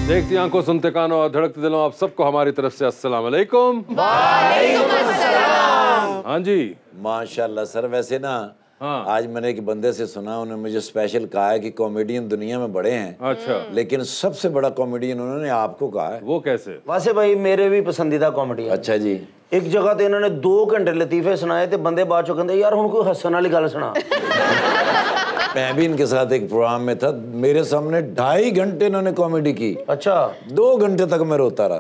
देखती आंखों, सुनते कानों और धड़कते दिलों, आप सबको हमारी तरफ से अस्सलाम वालेकुम। वालेकुम अस्सलाम। हाँ जी माशाल्लाह सर। वैसे ना आज मैंने एक बंदे से सुना, उन्होंने मुझे स्पेशल कहा है कि कॉमेडियन दुनिया में बड़े हैं, अच्छा, लेकिन सबसे बड़ा कॉमेडियन उन्होंने आपको कहा है। वो कैसे? वैसे भाई मेरे भी पसंदीदा कॉमेडियन। अच्छा जी। एक जगह तो इन्होंने 2 घंटे लतीफे सुनाए थे, बंदे बाद चो कहते यार हुण कोई हसन वाली गल सुना। मैं भी इनके साथ एक प्रोग्राम में था, मेरे सामने 2.5 घंटे इन्होंने कॉमेडी की। अच्छा। 2 घंटे तक मैं रोता रहा।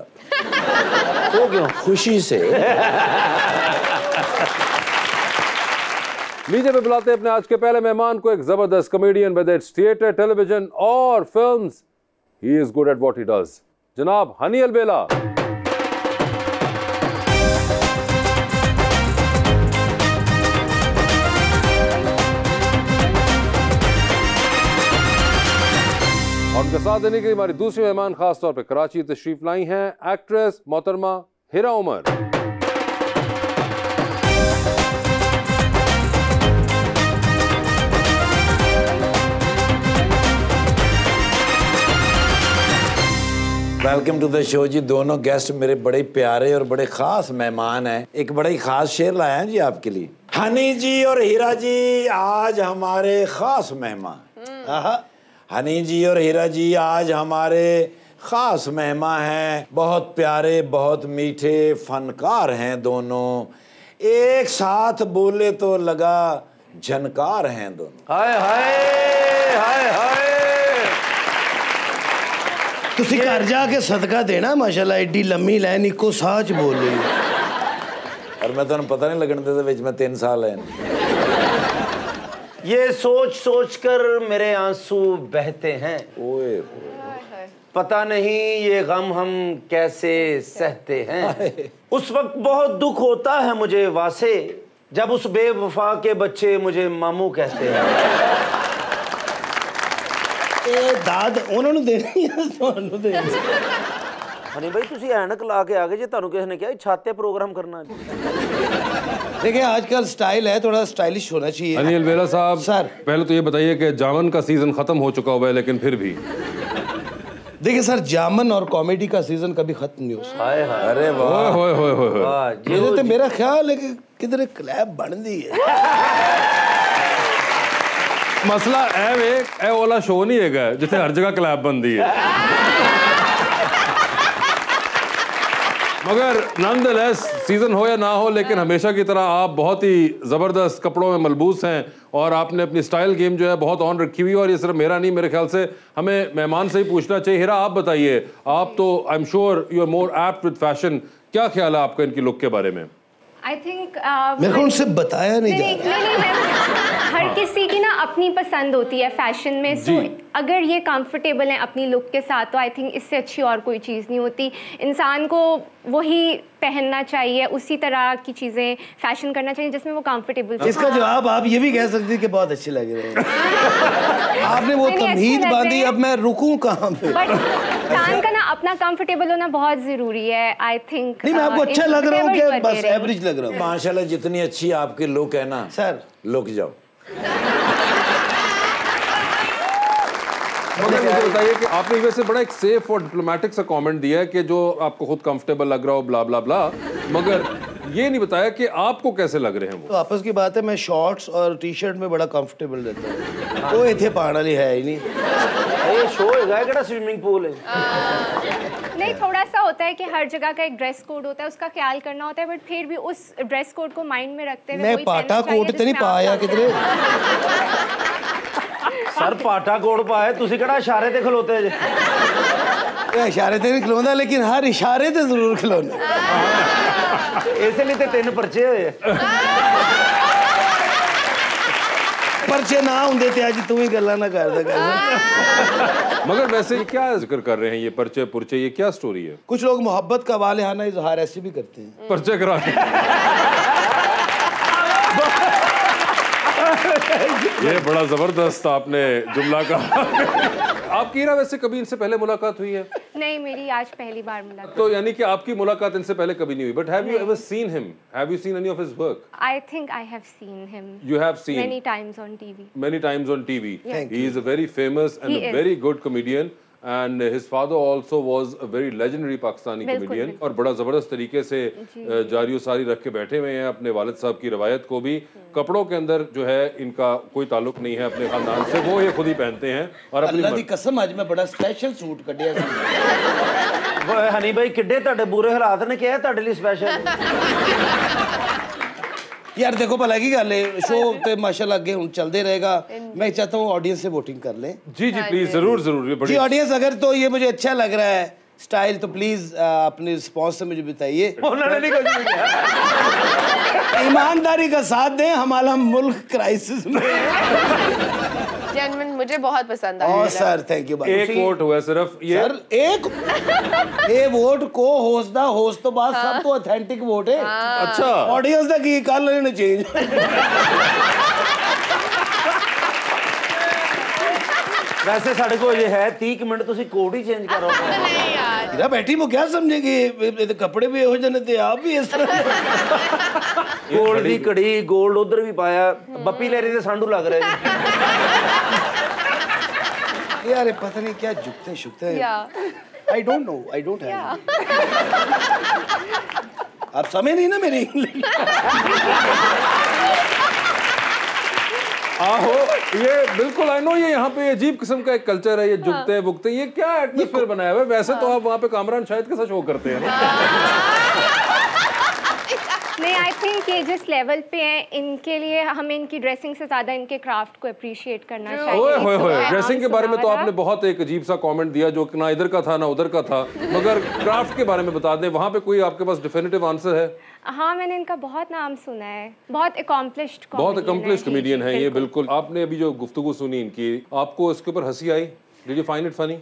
तो क्यों? खुशी से। लीजिए पे बुलाते हैं अपने आज के पहले मेहमान को, एक जबरदस्त comedian with its theatre, television और films. He is good at what he does, जनाब हनी अलबेला। और उनका साथ देने के लिए हमारी दूसरी मेहमान खास तौर पे कराची तशरीफ लाई हैं एक्ट्रेस मोहतरमा Hira Umar. Welcome to the show जी। दोनों गेस्ट मेरे बड़े प्यारे और बड़े खास मेहमान हैं। एक बड़ा ही खास शेर लाया है जी आपके लिए। हनी जी और हीरा जी आज हमारे खास मेहमान। हनी जी और हीरा जी आज हमारे खास मेहमान हैं। बहुत प्यारे, बहुत मीठे फनकार हैं दोनों। एक साथ बोले तो लगा झनकार हैं दोनों। हाय हाय हाय हाय। तुसी घर जाके सदका देना, माशाल्लाह एडी लम्मी लाइन इको साच बोल रही है। और मैं तो पता नहीं लगन देता विच में 3 साल है। ये सोच सोच कर मेरे आंसू बहते हैं। ओए पता नहीं ये गम हम कैसे सहते हैं। उस वक्त बहुत दुख होता है मुझे वासे, जब उस बेवफा के बच्चे मुझे मामू कहते हैं। दाद उन्होंने देनी है, ਤੁਹਾਨੂੰ ਦੇਣੀ। हनी भाई तुसी ऐनक ला के आ गए जे, ਤੁਹਾਨੂੰ किसी ने कहा छाते प्रोग्राम करना है। देखिए आजकल स्टाइल है, थोड़ा स्टाइलिश होना चाहिए। हनी अलबेला साहब सर, पहले तो ये बताइए कि जामन का सीजन खत्म हो चुका हुआ है, लेकिन फिर भी देखिए सर, जामन और कॉमेडी का सीजन कभी खत्म नहीं हो सकता। हाय हाय। अरे वाह। होए होए होए होए। ये तो मेरा ख्याल है कि किधर क्लैब बन दी है। मसला ए वाला शो नहीं है जिथे हर जगह क्लैब बनती है। मगर नॉनदलेस सीजन हो या ना हो, लेकिन हमेशा की तरह आप बहुत ही जबरदस्त कपड़ों में मलबूस हैं और आपने अपनी स्टाइल गेम जो है बहुत ऑन रखी हुई है। और ये सिर्फ मेरा नहीं, मेरे ख्याल से हमें मेहमान से ही पूछना चाहिए। हिरा आप बताइए, आप तो I am sure you are more apt with fashion, क्या ख्याल है आपका इनकी लुक के बारे में? आई थिंक मेरे को उनसे बताया नहीं जा रहा। हर किसी की ना अपनी पसंद होती है फैशन में। सो अगर ये कंफर्टेबल है अपनी लुक के साथ, तो आई थिंक इससे अच्छी और कोई चीज़ नहीं होती। इंसान को वही पहनना चाहिए, उसी तरह की चीज़ें फैशन करना चाहिए जिसमें वो कंफर्टेबल। इसका जवाब आप ये भी कह सकते हैं कि बहुत अच्छे लग रहे हैं। आपने वो तमहीद बांधी, अब मैं रुकूं कहाँ पे? बट इंसान का ना अपना कंफर्टेबल होना बहुत ज़रूरी है। आई थिंक नहीं, मैं आपको अच्छा लग रहा हूँ कि बस एवरेज लग रहा हूँ? माशाल्लाह जितनी अच्छी आपकी लुक है ना सर, लुक जाओ। मगर मुझे बताइए कि आपने वैसे बड़ा एक सेफ और डिप्लोमेटिक सा कमेंट दिया है कि जो आपको खुद कंफर्टेबल लग रहा हो, ब्ला ब्ला ब्ला, मगर ये नहीं बताया कि आपको कैसे लग रहे हैं वो। तो आपस की बात है, मैं शॉर्ट्स और टी शर्ट में बड़ा कंफर्टेबल रहता हूँ। वो इतने पाने वाली है ही नहीं। ये शो है क्या स्विमिंग पूल है? नहीं, थोड़ा सा होता है कि हर जगह का एक ड्रेस कोड होता है, उसका ख्याल करना होता है, बट फिर भी उस ड्रेस कोड को माइंड में रखते हुए मैं पाटा कोट तो नहीं पाया किधरे। सर पाटा कोट पाए, तुसी केड़ा इशारे ते खलोते जे? इशारे ते नहीं खलोंदा, लेकिन हर इशारे ते जरूर खलोंदा। इसलिए ते 3 पर्चे होए। पर्चे ना होंदे ते अज तू ही गल्ला ना करदा। मगर वैसे क्या जिक्र कर रहे हैं ये पर्चे पुरचे, ये क्या स्टोरी है? कुछ लोग मोहब्बत का वालेहाना इजहार ऐसे भी करते हैं। पर्चे करा ये बड़ा जबरदस्त आपने जुमला कहा। आपकी हीरा वैसे कभी इनसे पहले मुलाकात हुई है? नहीं, मेरी आज पहली बार मुलाकात। तो यानी कि आपकी मुलाकात इनसे पहले कभी नहीं हुई, but have you ever seen him? Have you seen any of his work? I think I have seen him. You have seen many times on TV. Many times on TV. Yeah. He is a very famous and He a is. very good comedian. And his father also was a very legendary Pakistani comedian और बड़ा ज़बरदस्त तरीके से जारी सारी रख के बैठे हुए हैं अपने वालिद साहब की रवायत को भी। कपड़ों के अंदर जो है इनका कोई ताल्लुक नहीं है अपने खानदान से, वो ये खुद ही पहनते हैं। और अल्लाह दी कसम आज मैं बड़ा स्पेशल सूट कढ़िया हनी भाई किड्डे ਤੁਹਾਡੇ ਬੁਰੇ ਹਾਲਾਤ ਨੇ ਕਿਹਾ ਤੁਹਾਡੇ ਲਈ ਸਪੈਸ਼ਲ। यार देखो भला की गल है, शो तो माशाल्लाह अगे हुन चलते रहेगा। मैं चाहता हूँ ऑडियंस से वोटिंग कर लें। जी जी प्लीज, जरूर जरूर जी ऑडियंस, अगर तो ये मुझे अच्छा लग रहा है स्टाइल तो प्लीज अपने रिस्पॉन्स से मुझे बताइए। उन्होंने नहीं कुछ भी किया। ईमानदारी का साथ दें, हमारा मुल्क क्राइसिस में। जेन्युइन मुझे बहुत पसंद आया। और सर थैंक यू। एक वोट हुआ सिर्फ ये सर, एक वोट को होस्ट तो बाद सब तो ऑथेंटिक वोट है। अच्छा ऑडियंस दा की कल ने चेंज वैसे साढ़े को ये है 30 मिनट तुसी कोड ही चेंज करो। नहीं यार, इरा बैठी वो क्या समझेगी, ये तो कपड़े भी हो जाने थे, आप भी इस तरह गोल्ड दी कड़ी, गोल्ड उधर भी पाया, बप्पी ले रही थे सांडू लग रहे थे। यार पता नहीं क्या झुकते शुकते हैं। I don't know, I don't have. आप समझ नहीं ना मेरी इंग्लिश। आहो, ये बिल्कुल आई नो, ये यहाँ पे अजीब किस्म का एक कल्चर है, ये झुकते बुकते, ये क्या एटमॉस्फेयर बनाया हुआ है। वैसे तो आप वहाँ पे कामरान शाहिद के साथ शो करते हैं ना। नहीं, आई थिंक ये जिस लेवल पे हैं, इनके लिए हमें इनकी ड्रेसिंग से ज्यादा इनके क्राफ्ट को अप्रिशिएट करना चाहिए। ओए होए होए, ड्रेसिंग के बारे में तो आपने बहुत एक अजीब सा कमेंट दिया जो ना इधर का था ना उधर का था, मगर क्राफ्ट के बारे में बता दें, वहाँ पे कोई आपके पास डिफिनिटिव आंसर है? हाँ, मैंने इनका बहुत नाम सुना है, बहुत अकॉम्प्लिश्ड कॉमेडियन है ये। बिल्कुल, आपने अभी जो गुफ्तगू सुनी इनकी, आपको इसके ऊपर हंसी आई? Did you find it funny?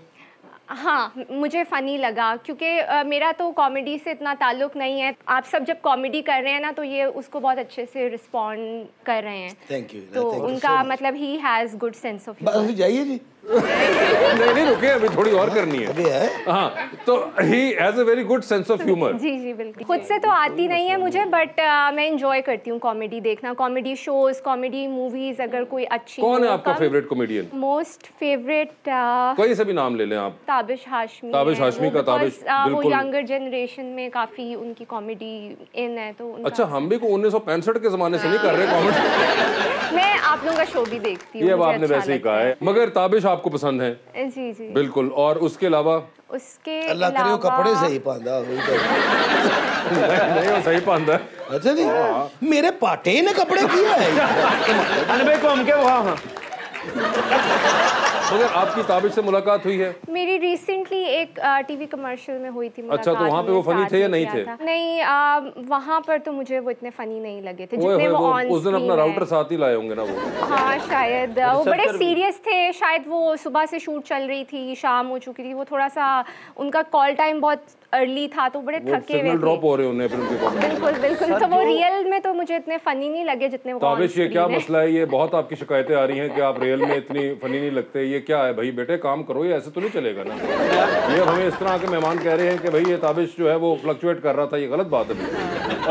हाँ, मुझे फ़नी लगा क्योंकि मेरा तो कॉमेडी से इतना ताल्लुक़ नहीं है। आप सब जब कॉमेडी कर रहे हैं ना, तो ये उसको बहुत अच्छे से रिस्पॉन्ड कर रहे हैं। Thank you. तो उनका मतलब he has good sense of humour. जाइए जी। नहीं रुके, अभी थोड़ी और करनी है। अभी है? हाँ, तो he has a very good sense of humour. जी जी बिल्कुल। खुद से तो आती नहीं है मुझे, बट मैं इंजॉय करती हूँ कॉमेडी देखना, कॉमेडी शोज, कॉमेडी मूवीज। अगर कोई अच्छी, कौन है आपका फेवरेट कॉमेडियन? मोस्ट फेवरेट कोई से भी नाम ले लें आप। ताबिश हाशमी। ताबिश हाशमी का ताबिश वो यंगर जनरेशन में काफी उनकी कॉमेडी इन है, तो अच्छा, हम भी को 1965 के जमाने से नहीं कर रहे कॉमेडी। मैं आप लोगों का शो भी देखती हूँ। ये आपने वैसे ही कहा है, मगर ताबिश आपको पसंद है? जी जी बिल्कुल। और उसके अलावा? उसके अल्लाह करे वो कपड़े सही पांदा। नहीं, वो सही पांदा। अच्छा जी, मेरे पाटे ने कपड़े किया है। अनबे को हम क्या वहाँ मगर आपकी ताबिश से मुलाकात हुई है? मेरी रिसेंटली एक टीवी कमर्शियल में हुई थी मुलाकात। अच्छा, तो वहाँ पे वो फनी थे या नहीं थे? नहीं, वहाँ पर तो मुझे वो इतने फनी नहीं लगे थे जितने वो ऑन उस दिन अपना राउटर साथ ही लाए होंगे ना वो। हाँ शायद, वो बड़े सीरियस थे शायद। वो सुबह से शूट चल रही थी, शाम हो चुकी थी, वो थोड़ा सा उनका कॉल टाइम बहुत अर्ली था, तो बड़े थके हुए थे। ड्रॉप हो रहे होंगे फिर उनके कमेंट। बिल्कुल बिल्कुल। तो वो रियल में तो मुझे इतने फनी नहीं लगे जितने वो ताबिश, ये क्या मसला है? ये बहुत आपकी शिकायतें आ रही हैं कि आप रियल में इतनी फनी नहीं लगते। ये क्या है भाई? बेटे काम करो, ये ऐसे तो नहीं चलेगा ना। ये हमें इस तरह के मेहमान कह रहे हैं कि भाई ये ताबिश जो है वो फ्लक्चुएट कर रहा था, ये गलत बात है।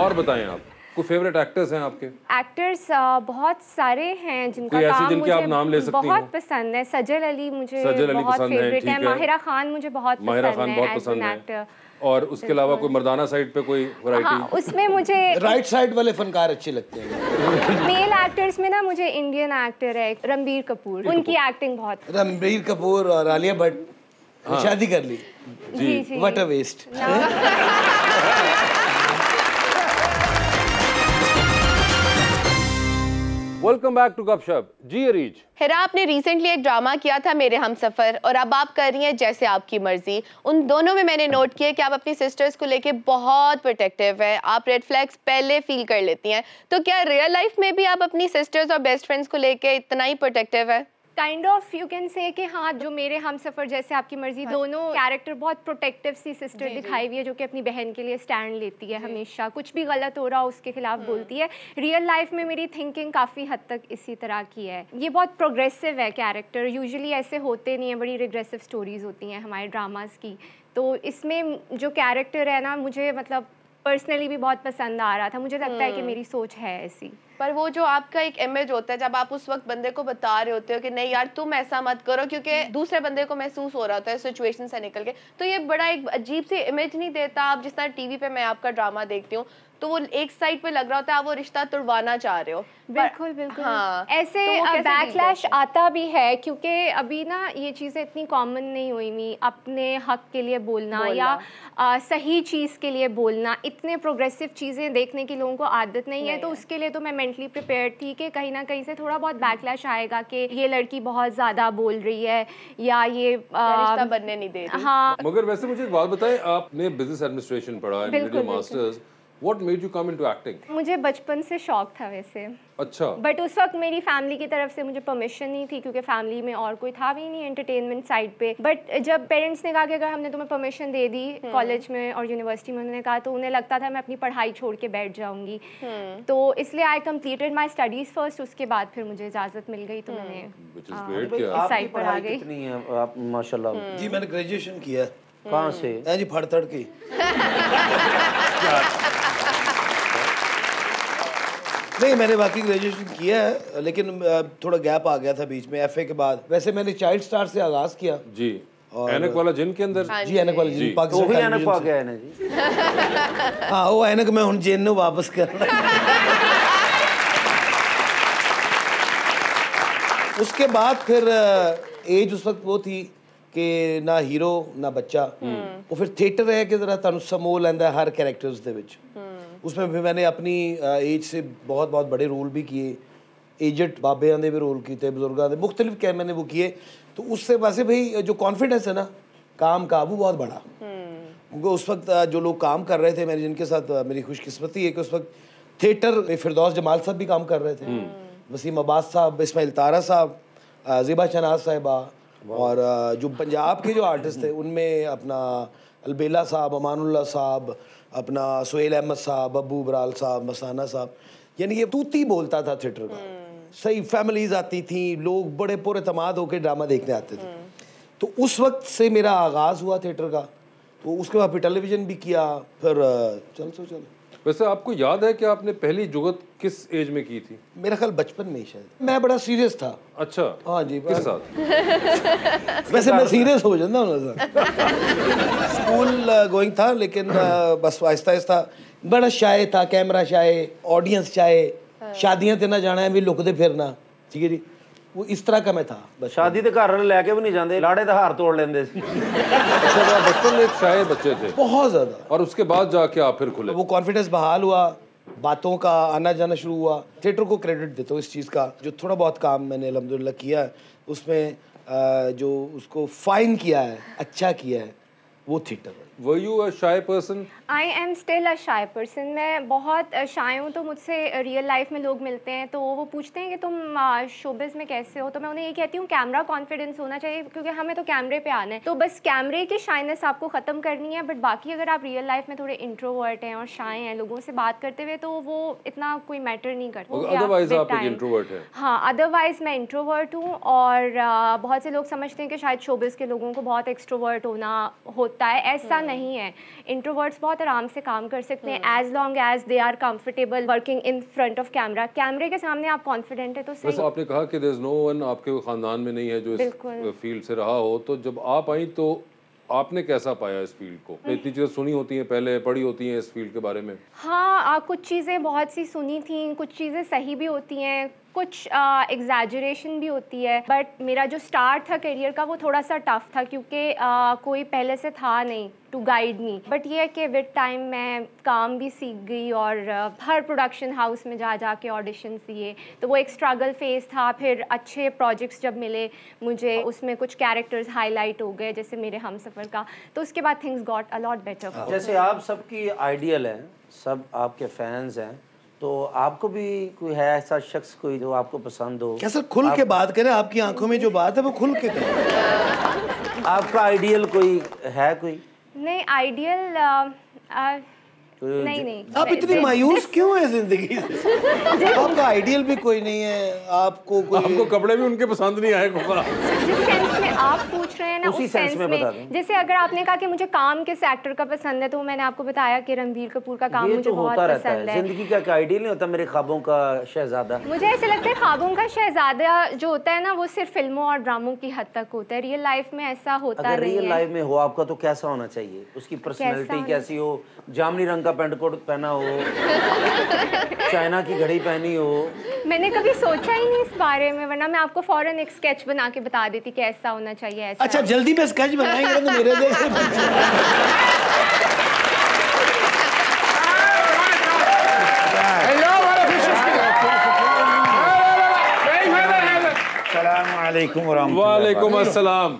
और बताएं आप, कोई फेवरेट एक्टर्स हैं आपके? एक्टर्स बहुत सारे हैं जिनका काम जिनके आप नाम ले सकती बहुत पसंद है। सजल अली मुझे बहुत फेवरेट है। माहिरा खान मुझे बहुत पसंद है। और उसके अलावा कोई मर्दाना साइड पे कोई वैरायटी? हाँ, उसमें मुझे राइट साइड वाले फनकार अच्छे लगते हैं। मेल एक्टर्स में ना मुझे इंडियन एक्टर है रणबीर कपूर, उनकी एक्टिंग बहुत। रणबीर कपूर और आलिया भट्ट शादी कर ली। जी जी, what a waste. Welcome back to Gupshup. जी अरीज, हिरा आपने रिसेंटली एक ड्रामा किया था मेरे हमसफर, और अब आप कर रही हैं जैसे आपकी मर्जी। उन दोनों में मैंने नोट किया कि आप अपनी सिस्टर्स को लेके बहुत प्रोटेक्टिव है, आप रेड फ्लैग्स पहले फील कर लेती हैं। तो क्या रियल लाइफ में भी आप अपनी सिस्टर्स और बेस्ट फ्रेंड्स को लेके इतना ही प्रोटेक्टिव है? Kind of you can say कि हाँ, जो मेरे हमसफर जैसे आपकी मर्जी, दोनों कैरेक्टर बहुत प्रोटेक्टिव सी सिस्टर दिखाई हुई है, जो कि अपनी बहन के लिए स्टैंड लेती है हमेशा। कुछ भी गलत हो रहा हो उसके खिलाफ बोलती है। रियल लाइफ में मेरी थिंकिंग काफ़ी हद तक इसी तरह की है। ये बहुत प्रोग्रेसिव है कैरेक्टर, यूजुअली ऐसे होते नहीं है, बड़ी रिग्रेसिव स्टोरीज होती हैं हमारे ड्रामास की। तो इसमें जो कैरेक्टर है ना, मुझे मतलब पर्सनली भी बहुत पसंद आ रहा था। मुझे लगता है कि मेरी सोच है ऐसी। पर वो जो आपका एक इमेज होता है जब आप उस वक्त बंदे को बता रहे होते हो कि नहीं यार तुम ऐसा मत करो, क्योंकि दूसरे बंदे को महसूस हो रहा होता है सिचुएशन से निकल के, तो ये बड़ा एक अजीब सी इमेज नहीं देता? आप जिस तरह टीवी पे मैं आपका ड्रामा देखती हूँ तो वो एक साइड पे लग रहा होता है आप वो रिश्ता तुड़वाना चाह रहे हो। बिल्कुल बिल्कुल। हाँ, ऐसे तो बैकलैश आता भी है क्योंकि अभी ना ये चीज़ें इतनी कॉमन नहीं हुई हुई। अपने हक के लिए बोलना या सही चीज़ के लिए बोलना, इतने प्रोग्रेसिव चीज़ें देखने की लोगों को आदत नहीं है। तो उसके लिए तो मैं मेंटली प्रिपेयर्ड थी कि कहीं ना कहीं से थोड़ा बहुत बैकलैश आएगा कि ये लड़की बहुत ज़्यादा बोल रही है या ये रिश्ता बनने नहीं दे रही। हाँ। मगर वैसे मुझे एक बात बताएं, आपने बिजनेस एडमिनिस्ट्रेशन पढ़ा, masters, What made you come into acting? मुझे बचपन से शौक था वैसे। अच्छा। बट उस वक्त मेरी फैमिली की तरफ से मुझे परमिशन नहीं थी क्योंकि फैमिली में और कोई था भी नहीं एंटरटेनमेंट साइड पे। बट जब पेरेंट्स ने कहा कि अगर हमने तुम्हें परमिशन दे दी कॉलेज में और यूनिवर्सिटी में, उन्होंने कहा, तो उन्हें लगता था मैं अपनी पढ़ाई छोड़ के बैठ जाऊंगी। तो इसलिए I completed my studies first, उसके बाद फिर मुझे इजाज़त मिल गई तो मैंने इस साइड पर आ गई। कितनी है आप माशाल्लाह? जी मैंने ग्रेजुएशन किया। कहाँ से? जी फड़तड़ की। नहीं मैंने बाकी ग्रेजुएशन किया है लेकिन थोड़ा गैप आ गया था बीच में एफए के बाद। वैसे मैंने चाइल्ड स्टार से आगाज किया जी। ऐनक वाला जिन के अंदर? जी ऐनक वाला जिन, पाकिस्तान वो भी ऐनक आ गया है ना जी। हाँ वो ऐनक मैं हुन जिन नूं वापस करना। उसके बाद फिर एज उस वक्त वो थी कि ना हीरो ना बच्चा, वो फिर थिएटर है कि जरा तुहानू समो लैंदा हर कैरेक्टर्स दे विच। उसमें फिर मैंने अपनी एज से बहुत बहुत बड़े रोल भी किए, एजेड बाबे दे भी रोल किए, बुजुर्गों के मुख्तलिफ क्या मैंने वो किए। तो उससे वैसे भाई जो कॉन्फिडेंस है ना काम का वो बहुत बड़ा, क्योंकि उस वक्त जो लोग काम कर रहे थे मेरे, जिनके साथ मेरी खुशकिस्मती है कि उस वक्त थिएटर में फिरदौस जमाल साहब भी काम कर रहे थे, वसीम अब्बास साहब, इस्माइल तारा साहब, ज़िबा शहनाज साहिबा, और जो पंजाब के जो आर्टिस्ट थे उनमें अपना अलबेला साहब, अमानुल्लाह साहब, अपना सुहेल अहमद साहब, अबू बराल साहब, मसाना साहब। यानी ये तूती बोलता था थिएटर का। सही फैमिलीज आती थी, लोग बड़े पूरे तमाद होकर ड्रामा देखने आते थे। तो उस वक्त से मेरा आगाज़ हुआ थिएटर का। तो उसके बाद फिर टेलीविज़न भी किया, फिर चल। वैसे आपको याद है कि आपने पहली जुगत किस एज में की थी? मेरा ख्याल बचपन में ही शायद। मैं बड़ा सीरियस था। अच्छा। हाँ जी। किस साथ? वैसे मैं सीरियस हो जाता हूँ। स्कूल गोइंग था लेकिन बस आहिस्ता आहिस्ता बड़ा शाय था, कैमरा शाय, ऑडियंस शाय, शादियां ते ना जाना है भी लुकते फिरना, ठीक है जी, वो इस तरह का मैं था। बस शादी तो घर वाले लेके भी नहीं जाते, लाड़े तो हार तोड़ लेंदे सी। अच्छा, बचपन में एक शाय बच्चे थे बहुत ज़्यादा। और उसके बाद जाके आप फिर खुले? वो कॉन्फिडेंस बहाल हुआ, बातों का आना जाना शुरू हुआ। थिएटर को क्रेडिट देता हूँ इस चीज़ का, जो थोड़ा बहुत काम मैंने अल्हम्दुलिल्लाह किया है उसमें जो उसको फाइन किया है, अच्छा किया है, वो theatre. Were you a shy person? I am still a shy person. मैं बहुत शाय हूँ। तो मुझसे रियल लाइफ में लोग मिलते हैं तो वो पूछते हैं कि तुम शोबिज़ में कैसे हो, तो मैं उन्हें ये कहती हूँ कैमरा कॉन्फिडेंस होना चाहिए, क्योंकि हमें तो कैमरे पे आना है। तो बस कैमरे की शाइनेस आपको ख़त्म करनी है, बट बाकी अगर आप रियल लाइफ में थोड़े इंट्रोवर्ट हैं और शाय हैं लोगों से बात करते हुए, तो वो इतना कोई मैटर नहीं करता। अदरवाइज आप एक इंट्रोवर्ट हैं? हाँ, अदरवाइज मैं इंट्रोवर्ट हूँ। और बहुत से लोग समझते हैं कि शायद शोबिज़ के लोगों को बहुत एक्सट्रोवर्ट होना होता है, ऐसा नहीं है। इंट्रोवर्ट्स बहुत आराम से काम कर सकते हैं as long as they are comfortable working in front of camera. कैमरे के सामने आप कॉन्फिडेंट है तो सही। वैसे आपने कहा कि देयर इज नो वन आपके खानदान में नहीं है जो इस फील्ड से रहा हो, तो जब आप आई तो आपने कैसा पाया इस फील्ड को? इतनी चीज़ें सुनी होती हैं पहले, पढ़ी होती हैं इस फील्ड के बारे में? हाँ, कुछ चीज़ें बहुत सी सुनी थी, कुछ चीज़ें सही भी होती हैं, कुछ एग्जैजरेशन भी होती है। बट मेरा जो स्टार्ट था करियर का वो थोड़ा सा टफ था, क्योंकि कोई पहले से था नहीं टू गाइड मी। बट ये है कि विद टाइम मैं काम भी सीख गई और हर प्रोडक्शन हाउस में जा के ऑडिशंस दिए, तो वो एक स्ट्रगल फेज था। फिर अच्छे प्रोजेक्ट्स जब मिले मुझे, उसमें कुछ कैरेक्टर्स हाईलाइट हो गए जैसे मेरे हमसफ़र का, तो उसके बाद things got a lot better. जैसे आप सबकी आइडियल हैं, सब आपके फैंस हैं, तो आपको भी कोई है ऐसा शख्स कोई जो आपको पसंद हो? क्या सर खुल के बात करें, आपकी आंखों में जो बात है वो खुल के करें। आपका आइडियल कोई है? कोई नहीं आइडियल नहीं। आप इतनी मायूस क्यों है जिंदगी से? आपका आइडियल भी कोई नहीं है, आपको कपड़े भी उनके पसंद नहीं आए। जिस सेंस में आप पूछ रहे हैं ना उसी उस सेंस सेंस में बता दें। में, जैसे अगर आपने कहा कि मुझे काम किस एक्टर का पसंद है, तो मैंने आपको बताया कि रणबीर कपूर का काम ये मुझे तो बहुत होता रहता पसंद है, है। जिंदगी का एक आइडियल नहीं होता मेरे ख्वाबों का शहजादा। मुझे ऐसे लगता है ख्वाबों का शहजादा जो होता है ना, वो सिर्फ फिल्मों और ड्रामों की हद तक होता है। रियल लाइफ में ऐसा होता अगर नहीं रियल है। लाइफ में हो आपका तो कैसा होना चाहिए? उसकी पर्सनैलिटी होना- कैसी हो? जामनी रंग का पेंट कोट पहना हो, चाइना की घड़ी पहनी हो? मैंने कभी सोचा ही नहीं इस बारे में, वरना मैं आपको फौरन एक स्केच बना के बता देती कि ऐसा होना चाहिए, ऐसा। अच्छा जल्दी में स्केच बनाएंगे तो मेरे जैसे अस्सलामुअलैकुम वालेकुम अस्सलाम।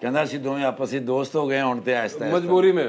ਕਹਿੰਦਾ ਅਸੀਂ ਦੋਵੇਂ ਆਪਸ ਵਿੱਚ ਦੋਸਤ ਹੋ ਗਏ ਹੁਣ ਤੇ ਆਹਿਸਤਾ ਆਹਿਸਤਾ। मजबूरी में।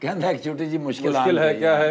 ਕਹਿੰਦਾ ਇੱਕ ਛੋਟੀ ਜੀ ਮੁਸ਼ਕਿਲ मुश्किल है, क्या है?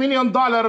$1,000,000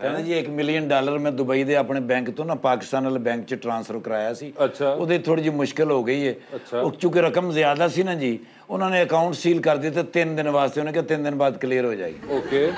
ਕਹਿੰਦਾ ਜੀ $1 ਮਿਲੀਅਨ ਮੈਂ ਦੁਬਈ ਦੇ ਆਪਣੇ ਬੈਂਕ ਤੋਂ ਨਾ ਪਾਕਿਸਤਾਨ ਵਾਲੇ ਬੈਂਕ 'ਚ ਟ੍ਰਾਂਸਫਰ ਕਰਾਇਆ ਸੀ। ਅੱਛਾ। ਉਹਦੇ ਥੋੜੀ ਜਿਹੀ ਮੁਸ਼ਕਿਲ ਹੋ ਗਈ ਹੈ। ਅੱਛਾ। ਉਹ ਚੂੰਕਿ ਰਕਮ ਜ਼ਿਆਦਾ ਸੀ ਨਾ ਜੀ, ਉਹਨਾਂ ਨੇ ਅਕਾਊਂਟ ਸੀਲ ਕਰ ਦਿੱਤਾ 3 ਦਿਨ ਵਾਸਤੇ। ਉਹਨੇ ਕਿਹਾ 3 ਦਿਨ ਬਾਅਦ ਕਲੀਅਰ ਹੋ ਜਾਏਗੀ। ओके।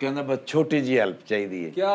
ਕਹਿੰਦਾ ਬਸ ਛੋਟੀ ਜੀ ਹੈਲਪ ਚਾਹੀਦੀ ਹੈ। क्या?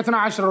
12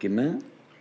ਕਿੰਨਾ?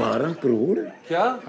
12 ਕਰੋੜ क्या?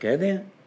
ਕਹਦੇ ਆ।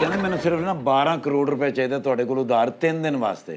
ਕਹਿੰਦਾ ਮੈਨੂੰ ਸਿਰਫ ਨਾ 12 ਕਰੋੜ ਰੁਪਏ ਚਾਹੀਦਾ ਤੁਹਾਡੇ ਕੋਲ ਉਧਾਰ 3 ਦਿਨ ਵਾਸਤੇ।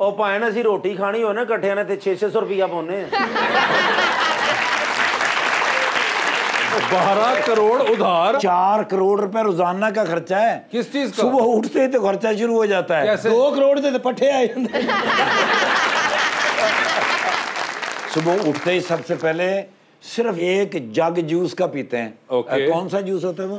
ਉਹ ਭਾਵੇਂ ਅਸੀਂ ਰੋਟੀ ਖਾਣੀ ਹੋ ਨਾ ਇਕੱਠਿਆਂ ਨੇ ਤੇ 600 ਰੁਪਇਆ ਪਾਉਨੇ ਆ। 12 करोड़ उधार? 4 करोड़ रुपए रोजाना का खर्चा है। किस चीज का? सुबह उठते ही तो खर्चा शुरू हो जाता है। कैसे? 2 करोड़ ਦੇ ਪੱਠੇ ਆ ਜਾਂਦੇ। सुबह उठते ही सबसे पहले सिर्फ एक जग जूस का पीते हैं। ओके। कौन सा जूस होता है वो?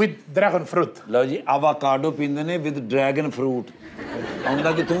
with dragon fruit लो जी, आवाकाडो पींदे ने विद ड्रैगन फ्रूट। आਉਂਦਾ ਕਿਥੋਂ?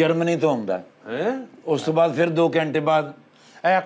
ਜਰਮਨੀ ਤੋਂ ਆਉਂਦਾ। हैं? ਉਸ ਤੋਂ ਬਾਅਦ ਫਿਰ 2 ਘੰਟੇ ਬਾਅਦ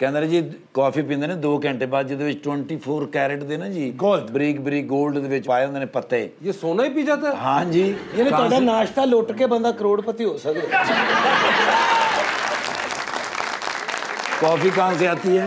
ਕਹਿੰਦੇ ਨੇ ਜੀ ਕਾਫੀ ਪੀਂਦੇ ਨੇ 2 ਘੰਟੇ ਬਾਅਦ, ਜਿਹਦੇ ਵਿੱਚ 24 ਕੈਰਟ ਦੇ ਨਾ ਜੀ Gold। ਬਰੀਕ ਬਰੀਕ 골ਡ ਦੇ ਵਿੱਚ ਪਾਏ ਹੁੰਦੇ ਨੇ ਪੱਤੇ। ये सोना ही पी जाता है? ਹਾਂ ਜੀ। ਯਾਨੀ ਤੁਹਾਡਾ ਨਾਸ਼ਤਾ ਲੁੱਟ ਕੇ ਬੰਦਾ ਕਰੋੜਪਤੀ ਹੋ ਸਕਦਾ। कॉफी कहाँ से आती है?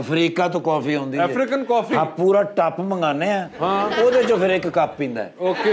अफ्रीका तो कॉफी आती है। African coffee? हाँ, पूरा टप मंगाने हैं। हाँ, ਉਹਦੇ ਚੋਂ ਫਿਰ ਇੱਕ ਕੱਪ ਪੀਂਦਾ ਹੈ। ओके।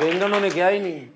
ਬੇਂਗਣ ਉਹਨੇ ਕਿਹਾ ਹੀ ਨਹੀਂ।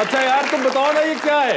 अच्छा यार तुम बताओ ना ये क्या है?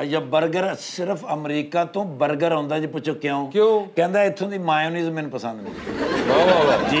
ਇਹ 버ਗਰ ਸਿਰਫ ਅਮਰੀਕਾ ਤੋਂ 버ਗਰ ਆਉਂਦਾ ਜੀ। ਪੁੱਛੋ ਕਿਉਂ? क्यों? ਕਹਿੰਦਾ ਇੱਥੋਂ ਦੀ ਮਾਇਓਨੀਜ਼ ਮੈਨੂੰ ਪਸੰਦ ਨਹੀਂ। वाह वाह वाह। ਜੀ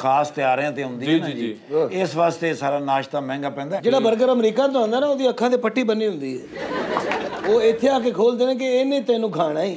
ਖਾਸ ਤਿਆਰਿਆਂ ਤੇ ਹੁੰਦੀ ਜੀ, ਹੈ ਨਾ ਜੀ, ਜੀ। ਇਸ ਵਾਸਤੇ ਸਾਰਾ ਨਾਸ਼ਤਾ ਮਹਿੰਗਾ ਪੈਂਦਾ। ਜਿਹੜਾ 버ਗਰ ਅਮਰੀਕਾ ਤੋਂ ਆਉਂਦਾ ਨਾ, ਉਹਦੀ ਅੱਖਾਂ ਤੇ ਪੱਟੀ ਬੰਨੀ ਹੁੰਦੀ ਹੈ। ਉਹ ਇੱਥੇ ਆ ਕੇ ਖੋਲਦੇ ਨੇ ਕਿ ਇਹਨੇ ਤੈਨੂੰ ਖਾਣਾ ਹੀ।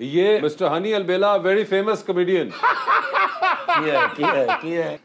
ये मिस्टर हनी अलबेला, वेरी फेमस कॉमेडियन। ਕੀ ਹੈ ਕੀ ਹੈ ਕੀ ਹੈ?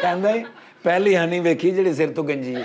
ਕਹਿੰਦਾ ਜੀ, ਪਹਿਲੀ ਹਨੀ ਵੇਖੀ ਜਿਹੜੀ ਸਿਰ ਤੋਂ ਗੰਜੀ ਹੈ।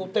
ਉੱਤੇ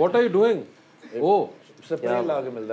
What are you doing? Oh, spray ਲਾ ਕੇ ਮਿਲਦਾ।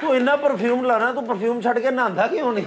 ਤੂੰ ਇੰਨਾ ਪਰਫਿਊਮ ਲਾਣਾ, ਤੂੰ ਪਰਫਿਊਮ ਛੱਡ ਕੇ ਨਹਾਉਂਦਾ ਕਿਉਂ ਨਹੀਂ?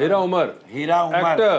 हीरा उमर, हीरा उमर। एक्टर।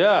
Yeah.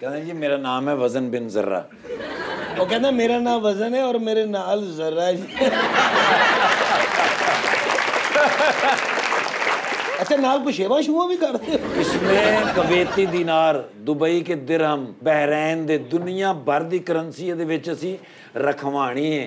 ਕਹਿੰਦਾ ਜੀ ਮੇਰਾ ਨਾਮ ਹੈ ਵਜ਼ਨ ਬਿਨ ਜ਼ਰਾ। ਉਹ ਕਹਿੰਦਾ ਮੇਰਾ ਨਾਮ ਵਜ਼ਨ ਹੈ ਔਰ ਮੇਰੇ ਨਾਲ ਜ਼ਰਾ ਹੈ ਜੀ। अच्छा नाल को शेवा शुआ भी करते हो? इसमें कवेती दिनार, दुबई के दिरहम, बहरैन दे दुनिया भर दी करंसी ਇਹਦੇ ਵਿੱਚ ਅਸੀਂ ਰਖਵਾਣੀ ਹੈ।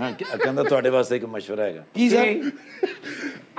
ਹਾਂ, ਕਹਿੰਦਾ ਤੁਹਾਡੇ ਵਾਸਤੇ ਇੱਕ ਮਸ਼ਵਰਾ ਹੈਗਾ। की सर?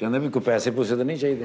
ਕਹਿੰਦਾ ਵੀ ਕੋਈ ਪੈਸੇ ਪੂਸੇ ਤਾਂ ਨਹੀਂ ਚਾਹੀਦੇ।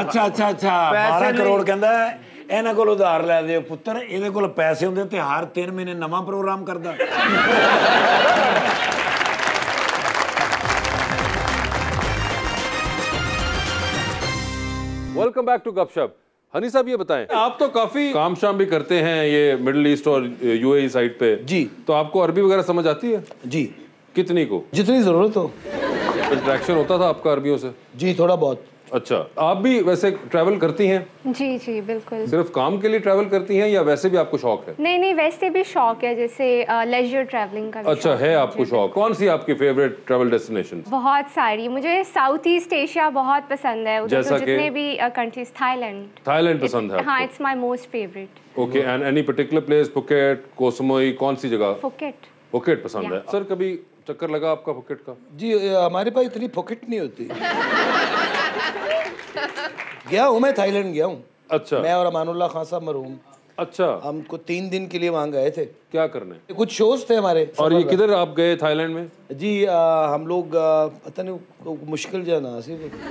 ਅੱਛਾ ਅੱਛਾ ਅੱਛਾ, ਪੈਸੇ 12 ਨਹੀਂ। ਕਰੋੜ ਕਹਿੰਦਾ ਇਹਨਾਂ ਕੋਲ ਉਧਾਰ ਲੈ ਦਿਓ ਪੁੱਤਰ। ਇਹਦੇ ਕੋਲ ਪੈਸੇ ਹੁੰਦੇ ਤੇ ਹਰ 3 ਮਹੀਨੇ ਨਵਾਂ ਪ੍ਰੋਗਰਾਮ ਕਰਦਾ। वेलकम बैक टू गपशप। हनी साहब ये बताएं, आप तो काफी काम शाम भी करते हैं ये मिडिल ईस्ट और यूएई साइड पे जी, तो आपको अरबी वगैरह समझ आती है? जी, कितनी को? जितनी जरूरत हो। इंटरेक्शन होता था आपका अरबियों से? जी, थोड़ा बहुत। अच्छा, आप भी वैसे ट्रैवल करती हैं? जी जी बिल्कुल। सिर्फ काम के लिए ट्रैवल करती हैं या वैसे भी आपको शौक है? नहीं नहीं, वैसे भी शौक है, जैसे लेजर ट्रैवलिंग का भी अच्छा शौक है आपको शौक। कौन सी आपकी फेवरेट ट्रैवल डेस्टिनेशन? बहुत सारी। मुझे साउथ ईस्ट एशिया बहुत पसंद है, उधर जैसा तो कि? जितने भी कंट्रीज। थाईलैंड पसंद है? हाँ, it's my most favourite. Okay, and any particular place? Phuket, Koh Samui, कौन सी जगह? फुकेट। फुकेट पसंद है। सर कभी चक्कर लगा आपका फुकेट का? जी, हमारे पास इतनी पॉकेट नहीं होती। गया हूँ, मैं थाईलैंड गया हूँ। अच्छा। मैं और अमानुल्लाह खान साहब मरहूम, अच्छा, हमको 3 दिन के लिए वहाँ गए थे। क्या करने? कुछ शोज थे हमारे। और ये किधर आप गए थाईलैंड में? जी, हम लोग पता नहीं, मुश्किल जो है ना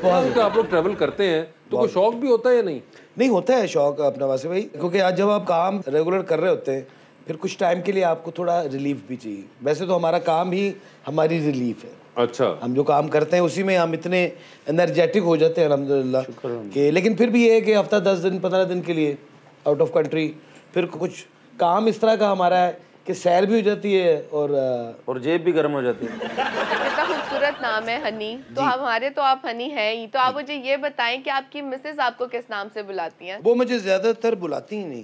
बहुत। आप लोग ट्रैवल करते हैं तो कोई शौक भी होता है या नहीं? नहीं, होता है शौक अपना वैसे भाई, क्योंकि आज जब आप काम रेगुलर कर रहे होते हैं फिर कुछ टाइम के लिए आपको थोड़ा रिलीफ भी चाहिए। वैसे तो हमारा काम ही हमारी रिलीफ है। अच्छा, हम जो काम करते हैं उसी में हम इतने एनर्जेटिक हो जाते हैं अल्हम्दुलिल्लाह कि, लेकिन फिर भी ये है कि हफ्ता 10 दिन 15 दिन के लिए आउट ऑफ कंट्री, फिर कुछ काम इस तरह का हमारा है कि सैर भी हो जाती है और जेब भी गर्म हो जाती है। कितना खूबसूरत नाम है हनी। तो हमारे तो आप हनी हैं ही, तो आप मुझे ये बताएं कि आपकी मिसेज आपको किस नाम से बुलाती हैं? वो मुझे ज्यादातर बुलाती ही नहीं।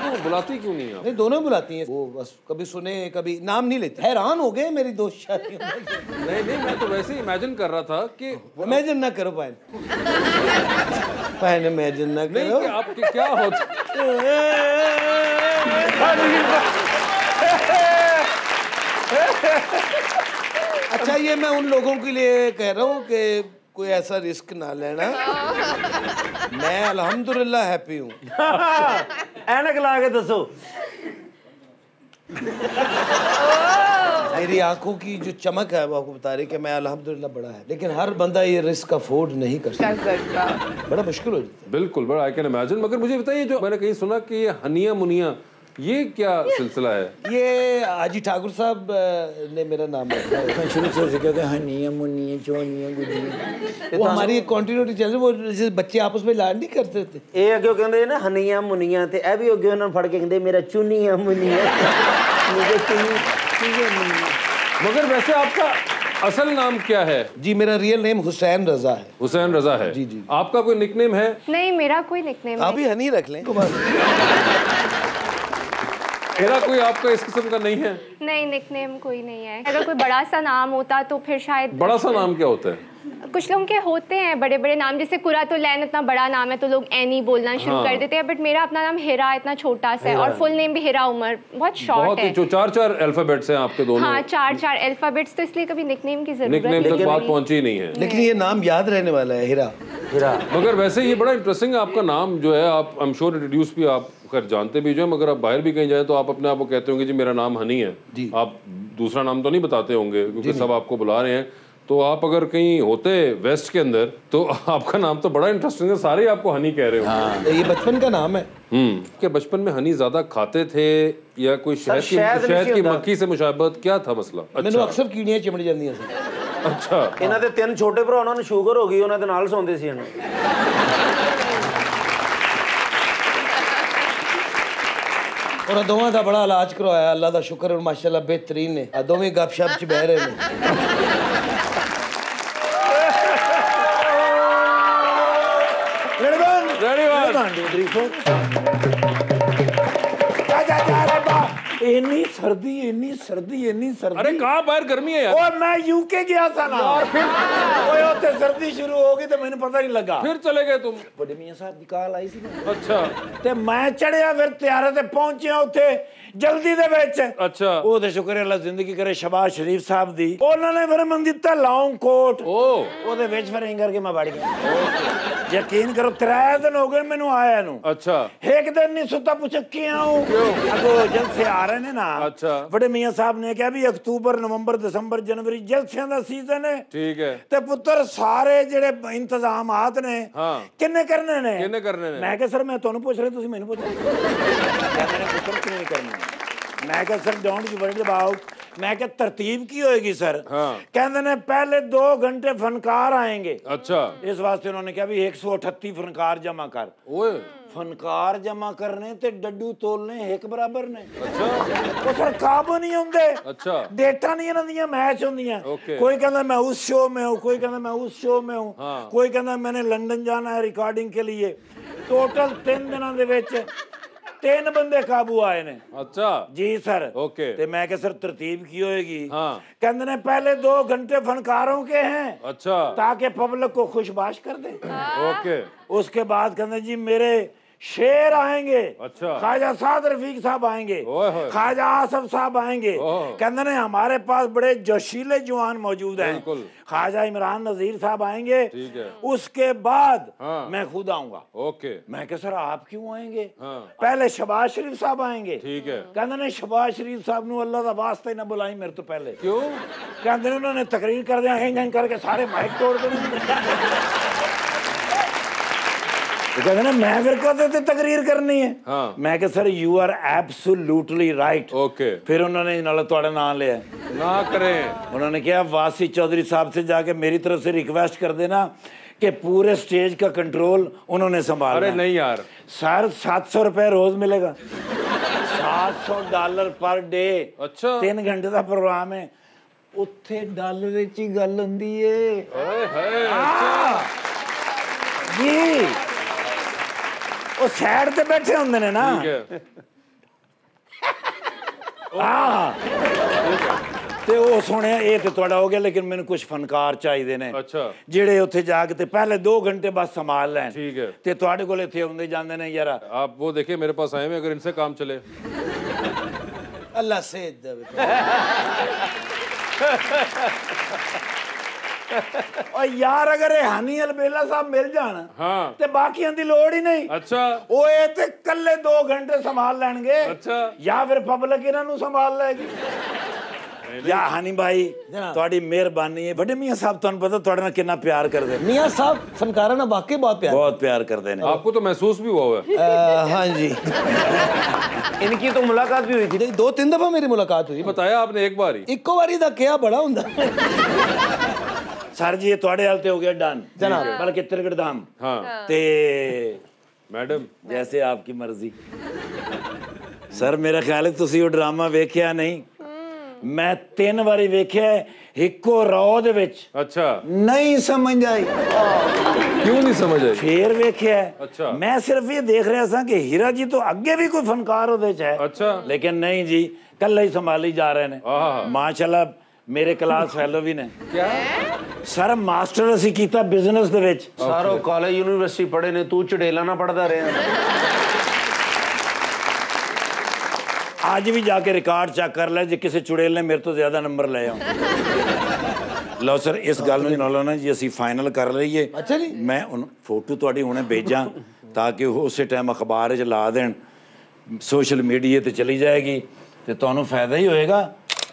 तो बुलाती क्यों नहीं आप? नहीं, दोनों बुलाती हैं वो, बस कभी सुने कभी नाम नहीं लेते। हैरान हो गए मेरी दोस्त शादी। नहीं नहीं, मैं तो वैसे ही इमेजिन कर रहा था कि इमेजिन ना करो पायन, पायन इमेजिन ना नहीं करो। कि आपके क्या होता। अच्छा, ये मैं उन लोगों के लिए कह रहा हूँ कि कोई ऐसा रिस्क ना लेना। मैं अल्हम्दुलिल्लाह हैप्पी हूँ। ऐनक ला के दसो। मेरी आंखों की जो चमक है वो आपको बता रही कि मैं अल्हम्दुलिल्लाह बड़ा है, लेकिन हर बंदा ये रिस्क अफोर्ड नहीं कर सकता। बड़ा मुश्किल हो जाता है। बिल्कुल, बड़ा आई कैन इमेजिन। मगर मुझे बताइए, जो मैंने कहीं सुना कि ये हनिया मुनिया, ये क्या सिलसिला है? ये हाजी ठाकुर साहब ने मेरा नाम रखा है। शुरू से कहते हैं हनिया मुनिया चोनिया गुडिया। वो हमारी एक कंटिन्यूटी चल रही, वो जैसे बच्चे आपस में लाड नहीं करते थे। ਇਹ ਅੱਗੇ ਕਹਿੰਦੇ ਨਾ ਹਨੀਆਂ ਮੁਨੀਆਂ ਤੇ ਇਹ ਵੀ ਅੱਗੇ ਉਹਨਾਂ ਫੜ ਕੇ ਕਹਿੰਦੇ ਮੇਰਾ ਚੁਨੀਆਂ ਮੁਨੀਆਂ मुझे चुनिया मुनिया। मगर वैसे आपका असल नाम क्या है? जी, मेरा रियल नेम हुसैन रजा है। हुसैन रजा है। जी, जी। आपका कोई निकनेम है? नहीं, मेरा कोई निकनेम आप भी हनी रख लें। मेरा कोई आपका इस किस्म का नहीं है? नहीं, निकनेम कोई नहीं है। अगर कोई बड़ा सा नाम होता तो फिर शायद। बड़ा सा नाम क्या होता है? कुछ लोगों के होते हैं बड़े बड़े नाम, जैसे कुरातुलैन इतना बड़ा नाम है तो लोग एनी बोलना शुरू कर देते हैं, बट मेरा अपना नाम हिरा इतना छोटा सा है, और फुल नेम भी हिरा उमर, बहुत शॉर्ट बहुत है। जो 4 अल्फाबेट्स हैं आपके दोनों। हाँ, 4 अल्फाबेट्स, तो इसलिए कभी निकनेम की जरूरत निकनेम तक नहीं बात पड़ी। पहुंची नहीं है। लेकिन ये नाम याद रहने वाला है, हिरा। मगर वैसे ये बड़ा इंटरेस्टिंग है आपका नाम जो है। आप आई एम श्योर इंट्रोड्यूस भी आप खैर जानते भी जो है, मगर आप बाहर भी कहीं जाए तो आप अपने आप को कहते होंगे जी मेरा नाम हनी है। आप दूसरा नाम तो नहीं बताते होंगे क्योंकि सब आपको बुला रहे हैं। तो आप अगर कहीं होते वेस्ट के अंदर तो आपका नाम तो बड़ा इंटरेस्टिंग है, सारे आपको हनी कह रहे हो। हाँ, ये बचपन का नाम है। क्या बचपन में हनी ज्यादा खाते थे या कोई शहद की मक्खी से मुशाबहत, क्या था मसला? मैंने अक्सर कीड़ियां चिमड़ जांदियां सी। अच्छा, ਇਹਨਾਂ ਦੇ 3 ਛੋਟੇ ਭਰਾ, ਉਹਨਾਂ ਨੂੰ ਸ਼ੂਗਰ ਹੋ ਗਈ, ਉਹਨਾਂ ਦੇ ਨਾਲ ਸੌਂਦੇ ਸੀ ਇਹਨਾਂ। और दोवां दा बड़ा इलाज करवाया, अल्लाह दा शुक्र है माशाल्लाह बेहतरीन ने। दोवें गपशप च बह रहे ने। इन्नी सर्दी इन्नी सर्दी इन्नी सर्दी। अरे कहाँ बाहर गर्मी है यार। और मैं यूके गया था ना और फिर ओए सर्दी शुरू हो गई तो मैंने पता नहीं लगा। फिर चले गए तुम? बड़े मियां साहब की कॉल आई सी ना। अच्छा, ते मैं चढ़िया फिर त्यारे ते पहुंचिया उत्थे जल्दी दे विच। अच्छा, ਉਹ ਤੇ ਸ਼ੁਕਰ ਅੱਲਾ ਜ਼ਿੰਦਗੀ ਕਰੇ ਸ਼ਬਾਜ਼ ਸ਼ਰੀਫ ਸਾਹਿਬ ਦੀ। ਉਹਨਾਂ ਨੇ ਫਿਰ ਮੈਨੂੰ ਦਿੱਤਾ ਲੌਂਗ ਕੋਟ। ਉਹਦੇ ਵਿੱਚ ਫਿਰ ਇੰਗ ਕਰਕੇ ਮੈਂ ਵੜ ਗਿਆ। ਯਕੀਨ ਕਰੋ 3 दिन हो गए मैनू आया नु। अच्छा, एक दिन नहीं सुता, पूछा क्यों? अगो जलसे आ रहे ने ना। अच्छा, बड़े मियां साहब ने कहा भी अक्तूबर नवंबर दिसंबर जनवरी जलसियां दा सीजन है। ठीक है। ते पुत्र सारे जेड़े इंतजामात ने किन्ने करने ने? किन्ने करने ने? मैं कहा सर मैं तुहानू पूछ रहा, तुसीं मैनू पूछ रहे। मेरे पुत्र क्यों नहीं करने? मैं कहा sir don't you worry about, मैं क्या तरतीब की होएगी सर? हाँ। कहते ने पहले 2 घंटे फनकार आएंगे। अच्छा, इस वास्ते उन्होंने कहा भी 138 फनकार जमा कर। ओए फनकार जमा करने ते डड्डू तोलने एक बराबर ने। अच्छा वो सर काबू नहीं होंगे। अच्छा डेटा नहीं इन्हां दियां मैच होंदियां। ओके। कोई कहता मैं उस शो में हूँ, कोई कहता मैं उस शो में हूँ, हाँ। कोई कहता मैंने लंदन जाना है रिकॉर्डिंग के लिए। टोटल 3 दिनों दे विच 3 बंदे काबू आए ने। अच्छा जी सर। ओके। ते मैं क्या सर तरतीब की होएगी? हाँ। कहते ने पहले 2 घंटे फनकारों के हैं अच्छा ताकि पब्लिक को खुशबाश कर दे। ओके उसके बाद कहते जी मेरे शेर आएंगे। अच्छा। ख्वाजा साद रफीक साहब आएंगे, ओए होए। ख्वाजा आसफ साहब आएंगे। ओह। कहते ने हमारे पास बड़े जोशीले जवान मौजूद हैं। बिल्कुल। ख्वाजा इमरान नजीर साहब आएंगे। ठीक है। उसके बाद हाँ। मैं खुद आऊंगा। ओके मैं कहा सर आप क्यों आएंगे? हाँ। पहले शहबाज शरीफ साहब आएंगे। ठीक है। कहते ने शहबाज शरीफ साहब नु अल्लाह दा वास्ता ही ना बुलाई मेरे तो पहले। क्यों? कहते ने उन्होंने तकरीर कर दिया हिंग करके सारे माइक तोड़ देने। तो कहते ना मैं फिर कहते थे तकरीर करनी है। हाँ। मैं कहा sir you are absolutely right. Okay फिर उन्होंने नाल थोड़ा नाम लिया। ना करें। उन्होंने कहा वासी चौधरी साहब से जाके मेरी तरफ से रिक्वेस्ट कर देना कि पूरे स्टेज का कंट्रोल उन्होंने संभाला। अरे नहीं यार सर 700 रुपए रोज मिलेगा। $700 पर डे। अच्छा 3 घंटे का प्रोग्राम है। उत्थे डॉलर विच ही गल हुंदी है। ओए हाय जी ਉਹ ਸਾਈਡ ਤੇ ਬੈਠੇ ਹੁੰਦੇ ਨੇ ਨਾ। ठीक है ਹਾਂ ਤੇ ਉਹ ਸੁਣਿਆ ਇਹ ਤੇ ਤੁਹਾਡਾ ਹੋ ਗਿਆ ਲੇਕਿਨ ਮੈਨੂੰ ਕੁਝ ਫਨਕਾਰ ਚਾਹੀਦੇ ਨੇ अच्छा ਜਿਹੜੇ ਉੱਥੇ ਜਾ ਕੇ ਤੇ ਪਹਿਲੇ 2 घंटे बस संभाल ਲੈਣ ठीक है ਤੇ ਤੁਹਾਡੇ ਕੋਲ ਇੱਥੇ ਹੁੰਦੇ ਜਾਂਦੇ ਨੇ ਯਾਰ। आप वो देखिए मेरे पास आए हैं अगर इनसे काम चले। अल्लाह से दे। और यार अगर ਇਹ ਹਾਨੀ ਅਲਬੇਲਾ ਸਾਹਿਬ ਮਿਲ ਜਾਣ हाँ ਤੇ ਬਾਕੀਆਂ ਦੀ ਲੋੜ ਹੀ ਨਹੀਂ। अच्छा ਉਹ ਇਹ ਤੇ ਕੱਲੇ 2 घंटे संभाल ਲੈਣਗੇ अच्छा ਜਾਂ ਫਿਰ ਪਬਲਿਕ ਇਹਨਾਂ ਨੂੰ ਸੰਭਾਲ ਲਏਗੀ। या हानी भाई ਤੁਹਾਡੀ ਮਿਹਰਬਾਨੀ ਹੈ। ਵੱਡੇ ਮੀਆਂ ਸਾਹਿਬ ਤੁਹਾਨੂੰ ਪਤਾ ਤੁਹਾਡੇ ਨਾਲ ਕਿੰਨਾ ਪਿਆਰ ਕਰਦੇ ਨੇ। मियाँ साहब फनकारा ना वाकई बहुत प्यार। बहुत प्यार करते हैं। आपको तो महसूस भी हुआ है। हाँ जी। इनकी तो मुलाकात भी हुई थी। 2-3 दफा मेरी मुलाकात हुई। बताया आपने एक बार ही। इक्को बारी दा क्या बड़ा हुंदा। सर जी ये ਤੁਹਾਡੇ ਹਾਲ ਤੇ ਹੋ ਗਿਆ ਡਨ जनाब। बल्कि तिलगड़ धाम हाँ ते मैडम जैसे आपकी मर्जी। सर मेरा ख्याल है ਤੁਸੀਂ ਉਹ ਡਰਾਮਾ ਵੇਖਿਆ ਨਹੀਂ। ਮੈਂ 3 ਵਾਰੀ ਵੇਖਿਆ ਇੱਕੋ ਰੌ ਦੇ ਵਿੱਚ। अच्छा ਨਹੀਂ ਸਮਝ ਆਈ क्यों नहीं समझ आई? ਫੇਰ ਵੇਖਿਆ। अच्छा। ਮੈਂ ਸਿਰਫ ਇਹ ਦੇਖ ਰਿਹਾ ਸਾਂ ਕਿ ਹੀਰਾ ਜੀ ਤੋਂ ਅੱਗੇ ਵੀ ਕੋਈ ਫਨਕਾਰ ਉਹਦੇ ਚ ਹੈ। अच्छा ਲੇਕਿਨ ਨਹੀਂ ਜੀ ਕੱਲਾ ਹੀ ਸੰਭਾਲੀ ਜਾ ਰਹੇ ਨੇ। ਆਹ। ਮਾਸ਼ਾਅੱਲਾ ਮੇਰੇ ਕਲਾਸ ਫੈਲੋ ਵੀ ਨੇ। क्या? ਸਰ ਮਾਸਟਰ ਅਸੀਂ ਕੀਤਾ ਬਿਜ਼ਨਸ ਦੇ ਵਿੱਚ। सारो कॉलेज यूनिवर्सिटी पढ़े ने, तू चढ़ेला ना पढ़ता रहे। ਅੱਜ ਵੀ ਜਾ ਕੇ ਰਿਕਾਰਡ ਚੈੱਕ ਕਰ ਲੈ ਜੇ ਕਿਸੇ ਚੁੜੇਲ ਨੇ ਮੇਰੇ ਤੋਂ ਜ਼ਿਆਦਾ ਨੰਬਰ ਲਏ ਆ। ਲਓ ਸਰ ਇਸ ਗੱਲ ਨੂੰ ਨਾਲ ਨਾ ਜੀ ਅਸੀਂ ਫਾਈਨਲ ਕਰ ਲਈਏ। ਅੱਛਾ ਜੀ। ਮੈਂ ਉਹਨੂੰ ਫੋਟੋ ਤੁਹਾਡੀ ਹੁਣੇ ਭੇਜਾਂ ਤਾਂ ਕਿ ਉਹ ਉਸੇ ਟਾਈਮ ਅਖਬਾਰ ਵਿੱਚ ਲਾ ਦੇਣ, ਸੋਸ਼ਲ ਮੀਡੀਆ ਤੇ ਚਲੀ ਜਾਏਗੀ ਤੇ ਤੁਹਾਨੂੰ ਫਾਇਦਾ ਹੀ ਹੋਏਗਾ।